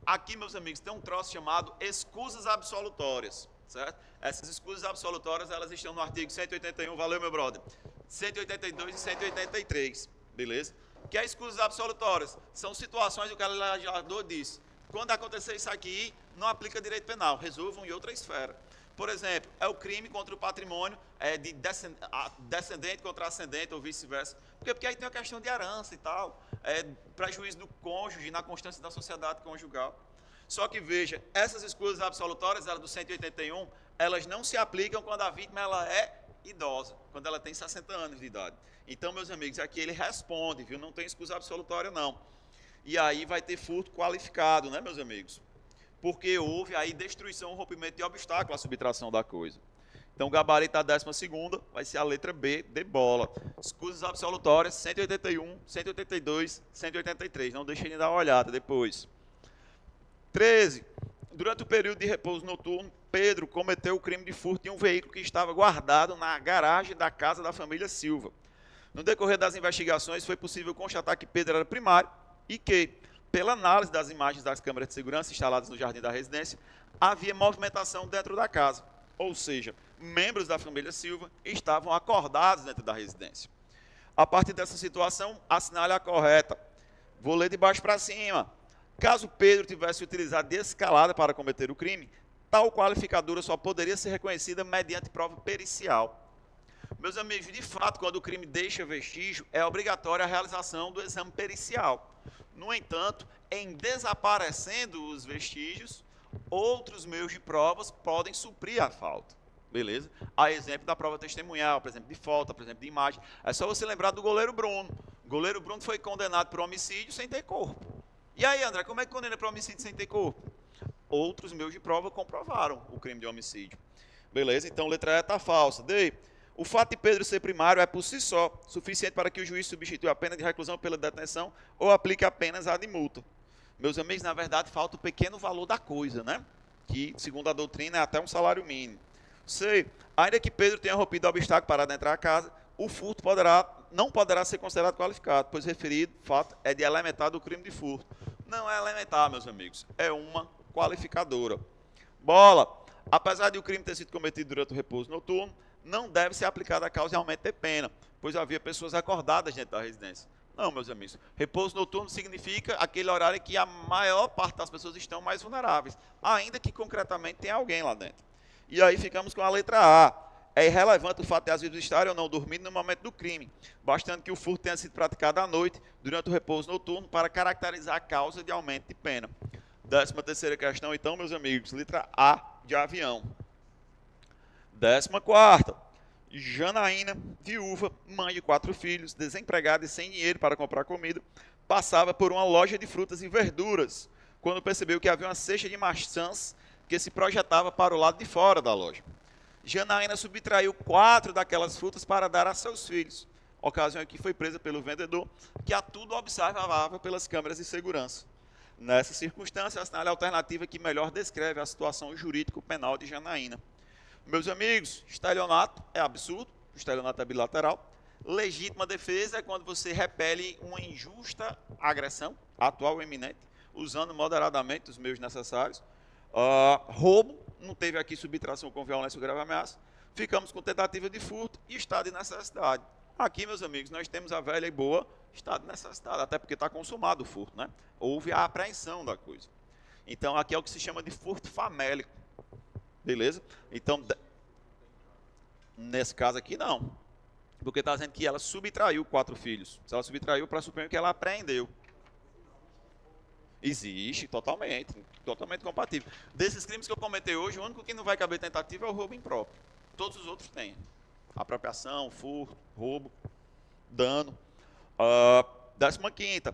Aqui, meus amigos, tem um troço chamado escusas absolutórias, certo? Essas escusas absolutórias, elas estão no artigo 181, valeu, meu brother, 182 e 183, beleza? que é escusas absolutórias? São situações, o que o legislador diz, quando acontecer isso aqui, não aplica direito penal, resolvam em outra esfera. Por exemplo, é o crime contra o patrimônio de descendente contra ascendente ou vice-versa. Porque aí tem a questão de herança e tal, prejuízo do cônjuge na constância da sociedade conjugal. Só que veja, essas escusas absolutórias, elas do 181, elas não se aplicam quando a vítima ela é idosa, quando ela tem 60 anos de idade. Então, meus amigos, aqui ele responde, viu? Não tem escusa absolutória, não. E aí vai ter furto qualificado, né, meus amigos? Porque houve aí destruição, rompimento de obstáculo à subtração da coisa. Então, o gabarito da 12ª vai ser a letra B, de bola. Escusas absolutórias, 181, 182, 183. Não deixem de dar uma olhada depois. 13. Durante o período de repouso noturno, Pedro cometeu o crime de furto de um veículo que estava guardado na garagem da casa da família Silva. No decorrer das investigações, foi possível constatar que Pedro era primário e que, pela análise das imagens das câmeras de segurança instaladas no jardim da residência, havia movimentação dentro da casa. Ou seja, membros da família Silva estavam acordados dentro da residência. A partir dessa situação, assinale a correta. Vou ler de baixo para cima. Caso Pedro tivesse utilizado de escalada para cometer o crime, tal qualificadora só poderia ser reconhecida mediante prova pericial. Meus amigos, de fato, quando o crime deixa vestígio, é obrigatória a realização do exame pericial. No entanto, em desaparecendo os vestígios, outros meios de provas podem suprir a falta. Beleza? A exemplo da prova testemunhal, por exemplo, de foto, por exemplo, de imagem. É só você lembrar do goleiro Bruno. O goleiro Bruno foi condenado por homicídio sem ter corpo. E aí, André, como é que condena por homicídio sem ter corpo? Outros meios de prova comprovaram o crime de homicídio. Beleza? Então, letra E está falsa. D. O fato de Pedro ser primário é, por si só, suficiente para que o juiz substitua a pena de reclusão pela detenção ou aplique apenas a de multa. Meus amigos, na verdade, falta o pequeno valor da coisa, né? Que, segundo a doutrina, é até um salário mínimo. C. Ainda que Pedro tenha rompido o obstáculo para adentrar a casa, o furto não poderá ser considerado qualificado, pois o referido fato é de elementar do crime de furto. Não é elementar, meus amigos, é uma qualificadora. Bola. Apesar de o crime ter sido cometido durante o repouso noturno, não deve ser aplicada a causa de aumento de pena, pois havia pessoas acordadas dentro da residência. Não, meus amigos, repouso noturno significa aquele horário em que a maior parte das pessoas estão mais vulneráveis, ainda que concretamente tenha alguém lá dentro. E aí ficamos com a letra A. É irrelevante o fato de as vítimas estarem ou não dormindo no momento do crime, bastando que o furto tenha sido praticado à noite, durante o repouso noturno, para caracterizar a causa de aumento de pena. 13ª questão, então, meus amigos, letra A de avião. 14ª. Janaína, viúva, mãe de 4 filhos, desempregada e sem dinheiro para comprar comida, passava por uma loja de frutas e verduras, quando percebeu que havia uma cesta de maçãs que se projetava para o lado de fora da loja. Janaína subtraiu 4 daquelas frutas para dar a seus filhos, ocasião em que foi presa pelo vendedor, que a tudo observava pelas câmeras de segurança. Nessa circunstância, assinale a alternativa que melhor descreve a situação jurídico-penal de Janaína. Meus amigos, estelionato é absurdo, estelionato é bilateral. Legítima defesa é quando você repele uma injusta agressão, atual ou iminente, usando moderadamente os meios necessários. Roubo, não teve aqui subtração com violência ou grave ameaça. Ficamos com tentativa de furto e estado de necessidade. Aqui, meus amigos, nós temos a velha e boa estado de necessidade, até porque está consumado o furto, né? Houve a apreensão da coisa. Então, aqui é o que se chama de furto famélico. Beleza? Então, nesse caso aqui, não. Porque está dizendo que ela subtraiu 4 filhos. Se ela subtraiu, pressupõe que ela apreendeu. Existe, totalmente compatível. Desses crimes que eu comentei hoje, o único que não vai caber tentativa é o roubo impróprio. Todos os outros têm. Apropriação, furto, roubo, dano. 15ª.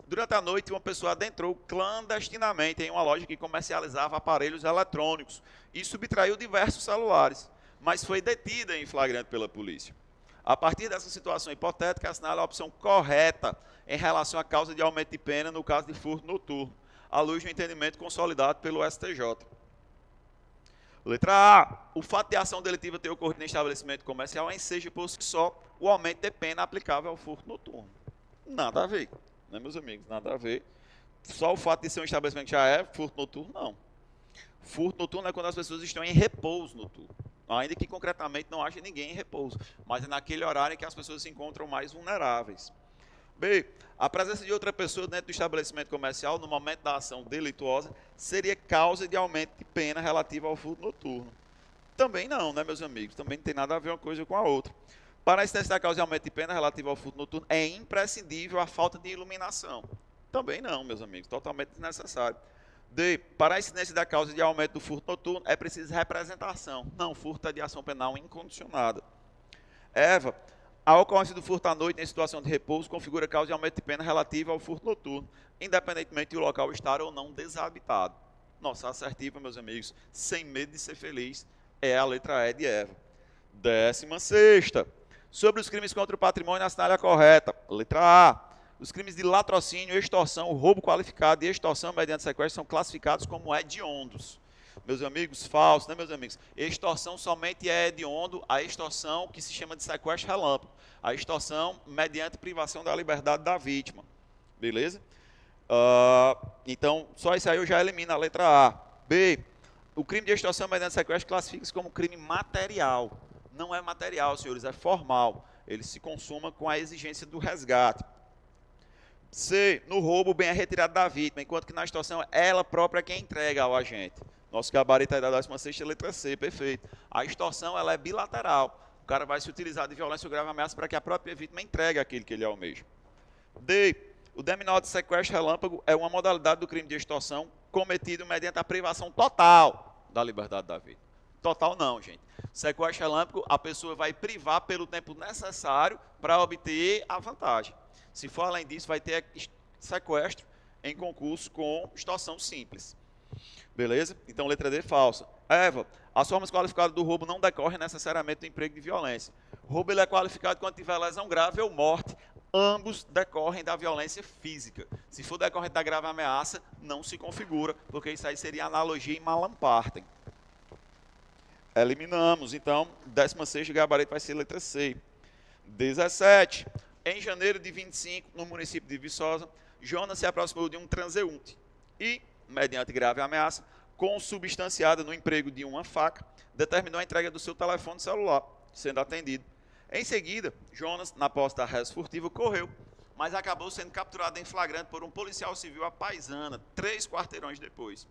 Durante a noite, uma pessoa adentrou clandestinamente em uma loja que comercializava aparelhos eletrônicos e subtraiu diversos celulares, mas foi detida em flagrante pela polícia. A partir dessa situação hipotética, assinale a opção correta em relação à causa de aumento de pena no caso de furto noturno, à luz do entendimento consolidado pelo STJ. Letra A. O fato de ação delitiva ter ocorrido em estabelecimento comercial enseja por si só o aumento de pena aplicável ao furto noturno. Nada a ver, né, meus amigos? Nada a ver. Só o fato de ser um estabelecimento que já é furto noturno, não. Furto noturno é quando as pessoas estão em repouso noturno. Ainda que concretamente não haja ninguém em repouso, mas é naquele horário em que as pessoas se encontram mais vulneráveis. B, a presença de outra pessoa dentro do estabelecimento comercial no momento da ação delituosa seria causa de aumento de pena relativa ao furto noturno. Também não, né, meus amigos? Também não tem nada a ver uma coisa com a outra. Para a incidência da causa de aumento de pena relativa ao furto noturno, é imprescindível a falta de iluminação. Também não, meus amigos, totalmente desnecessário. D, para a incidência da causa de aumento do furto noturno, é preciso representação. Não, furto é de ação penal incondicionada. Eva, a ocorrência do furto à noite em situação de repouso configura causa de aumento de pena relativa ao furto noturno, independentemente de o local estar ou não desabitado. Nossa assertiva, meus amigos, sem medo de ser feliz, é a letra E de Eva. 16ª. Sobre os crimes contra o patrimônio, assinale a correta. Letra A. Os crimes de latrocínio, extorsão, roubo qualificado e extorsão mediante sequestro são classificados como hediondos. Meus amigos, falso, né, meus amigos? Extorsão somente é hediondo a extorsão que se chama de sequestro relâmpago. A extorsão mediante privação da liberdade da vítima. Beleza? Então, só isso aí eu já elimino a letra A. B. O crime de extorsão mediante sequestro classifica-se como crime material. Não é material, senhores, é formal. Ele se consuma com a exigência do resgate. C. No roubo, o bem é retirado da vítima, enquanto que na extorsão, ela própria é quem entrega ao agente. Nosso gabarito aí da 16ª, letra C, perfeito. A extorsão, ela é bilateral. O cara vai se utilizar de violência ou grave ameaça para que a própria vítima entregue aquilo que ele almeja. D. O denominado sequestro relâmpago é uma modalidade do crime de extorsão cometido mediante a privação total da liberdade da vítima. Total não, gente. Sequestro relâmpago, a pessoa vai privar pelo tempo necessário para obter a vantagem. Se for além disso, vai ter sequestro em concurso com extorsão simples. Beleza? Então, letra D, falsa. Eva, as formas qualificadas do roubo não decorrem necessariamente do emprego de violência. O roubo ele é qualificado quando tiver lesão grave ou morte. Ambos decorrem da violência física. Se for decorrente da grave ameaça, não se configura, porque isso aí seria analogia em malam partem. Eliminamos. Então, 16º gabarito vai ser letra C. 17. Em janeiro de 25, no município de Viçosa, Jonas se aproximou de um transeunte e, mediante grave ameaça, consubstanciada no emprego de uma faca, determinou a entrega do seu telefone celular, sendo atendido. Em seguida, Jonas, na posse da res furtiva, correu, mas acabou sendo capturado em flagrante por um policial civil à paisana, 3 quarteirões depois.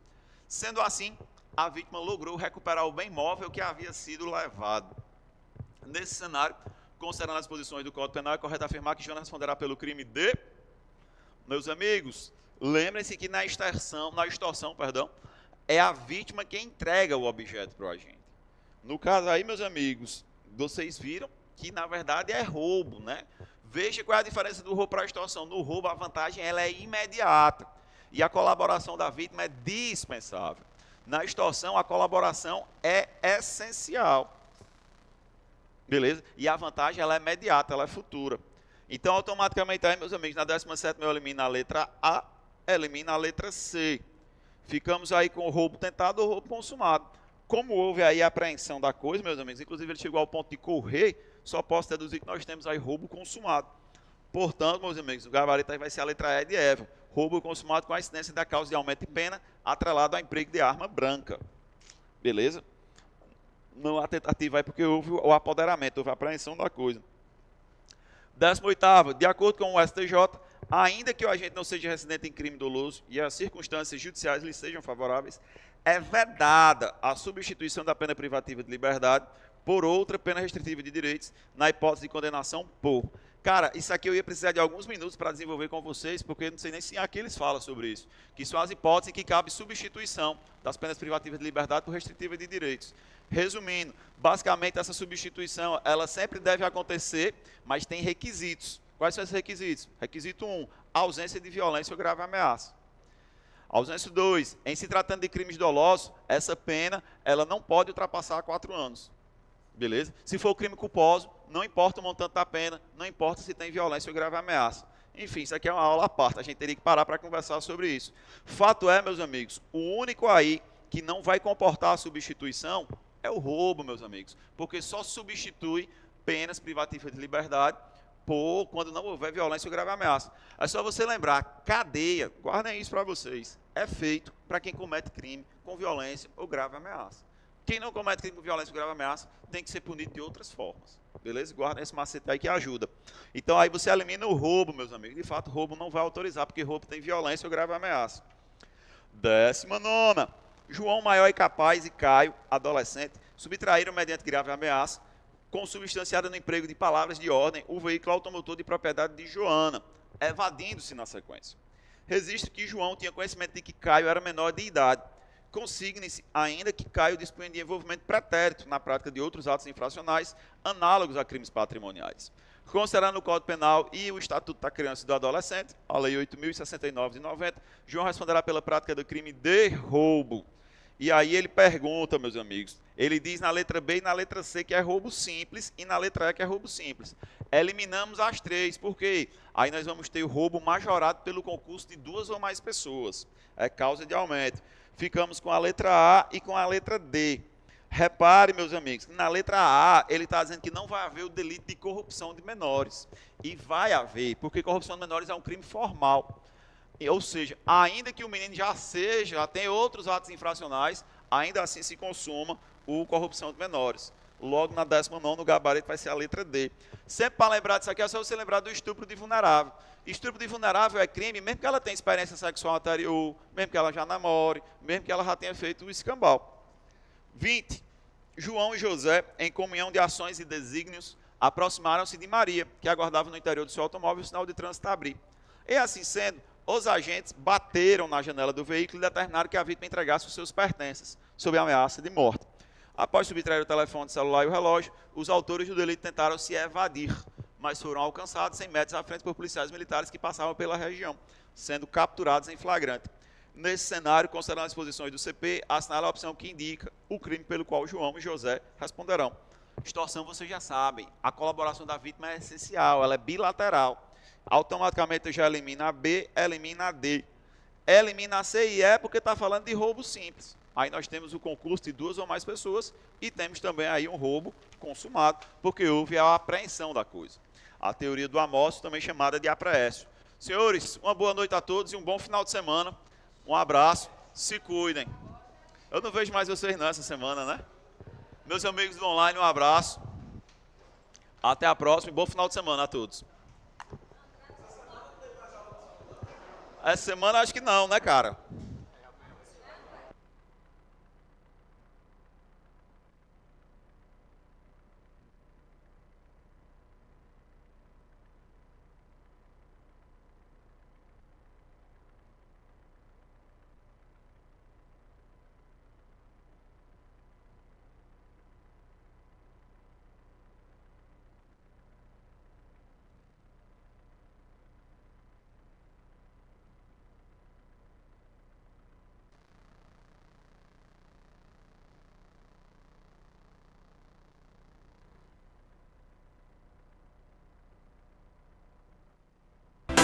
Sendo assim, a vítima logrou recuperar o bem móvel que havia sido levado. Nesse cenário, considerando as posições do Código Penal, é correto afirmar que Jonas responderá pelo crime de... Meus amigos, lembrem-se que na extorsão, é a vítima quem entrega o objeto para o agente. No caso aí, meus amigos, vocês viram que, na verdade, é roubo, né? Veja qual é a diferença do roubo para a extorsão. No roubo, a vantagem ela é imediata e a colaboração da vítima é dispensável. Na extorsão, a colaboração é essencial. Beleza? E a vantagem ela é imediata, ela é futura. Então, automaticamente, aí, meus amigos, na 17ª eu elimino a letra A, elimina a letra C. Ficamos aí com o roubo tentado ou roubo consumado. Como houve aí a apreensão da coisa, meus amigos, inclusive ele chegou ao ponto de correr, só posso deduzir que nós temos aí roubo consumado. Portanto, meus amigos, o gabarito aí vai ser a letra E de Eva. Roubo consumado com a incidência da causa de aumento de pena atrelado ao emprego de arma branca. Beleza? Não há tentativa aí porque houve o apoderamento, houve a apreensão da coisa. 18º, de acordo com o STJ, ainda que o agente não seja residente em crime doloso e as circunstâncias judiciais lhe sejam favoráveis, é vedada a substituição da pena privativa de liberdade por outra pena restritiva de direitos, na hipótese de condenação por... Cara, isso aqui eu ia precisar de alguns minutos para desenvolver com vocês, porque eu não sei nem se aqui eles falam sobre isso, que são as hipóteses em que cabe substituição das penas privativas de liberdade por restritiva de direitos. Resumindo, basicamente essa substituição, ela sempre deve acontecer, mas tem requisitos. Quais são esses requisitos? Requisito 1, ausência de violência ou grave ameaça. Ausência 2, em se tratando de crimes dolosos, essa pena ela não pode ultrapassar 4 anos. Beleza? Se for crime culposo, não importa o montante da pena, não importa se tem violência ou grave ameaça. Enfim, isso aqui é uma aula à parte, a gente teria que parar para conversar sobre isso. Fato é, meus amigos, o único aí que não vai comportar a substituição é o roubo, meus amigos, porque só substitui penas privativas de liberdade por quando não houver violência ou grave ameaça. É só você lembrar, cadeia, guardem isso para vocês, é feito para quem comete crime com violência ou grave ameaça. Quem não comete crime por violência ou grave ameaça tem que ser punido de outras formas. Beleza? Guarda esse macete aí que ajuda. Então aí você elimina o roubo, meus amigos. De fato, roubo não vai autorizar, porque roubo tem violência ou grave ameaça. 19ª. João Maior e Capaz e Caio, adolescente, subtraíram mediante grave ameaça, consubstanciada no emprego de palavras de ordem, o veículo automotor de propriedade de Joana, evadindo-se na sequência. Registro que João tinha conhecimento de que Caio era menor de idade. Consigne-se ainda que Caio dispunha de envolvimento pretérito na prática de outros atos infracionais análogos a crimes patrimoniais. Considerando o Código Penal e o Estatuto da Criança e do Adolescente, a Lei 8.069 de 90, João responderá pela prática do crime de roubo. E aí ele pergunta, meus amigos, ele diz na letra B e na letra C que é roubo simples e na letra E que é roubo simples. Eliminamos as três, por quê? Aí nós vamos ter o roubo majorado pelo concurso de 2 ou mais pessoas. É causa de aumento. Ficamos com a letra A e com a letra D. Repare, meus amigos, que na letra A ele está dizendo que não vai haver o delito de corrupção de menores. E vai haver, porque corrupção de menores é um crime formal. Ou seja, ainda que o menino já tenha outros atos infracionais, ainda assim se consuma o corrupção de menores. Logo na 19ª, no gabarito, vai ser a letra D. Sempre para lembrar disso aqui, é só você lembrar do estupro de vulnerável. Estupro de vulnerável é crime, mesmo que ela tenha experiência sexual anterior, mesmo que ela já namore, mesmo que ela já tenha feito o escambau. 20. João e José, em comunhão de ações e desígnios, aproximaram-se de Maria, que aguardava no interior do seu automóvel o sinal de trânsito abrir. E assim sendo, os agentes bateram na janela do veículo e determinaram que a vítima entregasse os seus pertences, sob ameaça de morte. Após subtrair o telefone celular e o relógio, os autores do delito tentaram se evadir, mas foram alcançados 100 metros à frente por policiais militares que passavam pela região, sendo capturados em flagrante. Nesse cenário, considerando as posições do CP, assinala a opção que indica o crime pelo qual João e José responderão. Extorsão, vocês já sabem, a colaboração da vítima é essencial, ela é bilateral. Automaticamente já elimina a B, elimina a D. Elimina a C e E porque está falando de roubo simples. Aí nós temos o concurso de 2 ou mais pessoas e temos também aí um roubo consumado, porque houve a apreensão da coisa. A teoria do amossos, também chamada de apreécio. Senhores, uma boa noite a todos e um bom final de semana. Um abraço, se cuidem. Eu não vejo mais vocês não essa semana, né? Meus amigos do online, um abraço. Até a próxima e bom final de semana a todos. Essa semana acho que não, né, cara?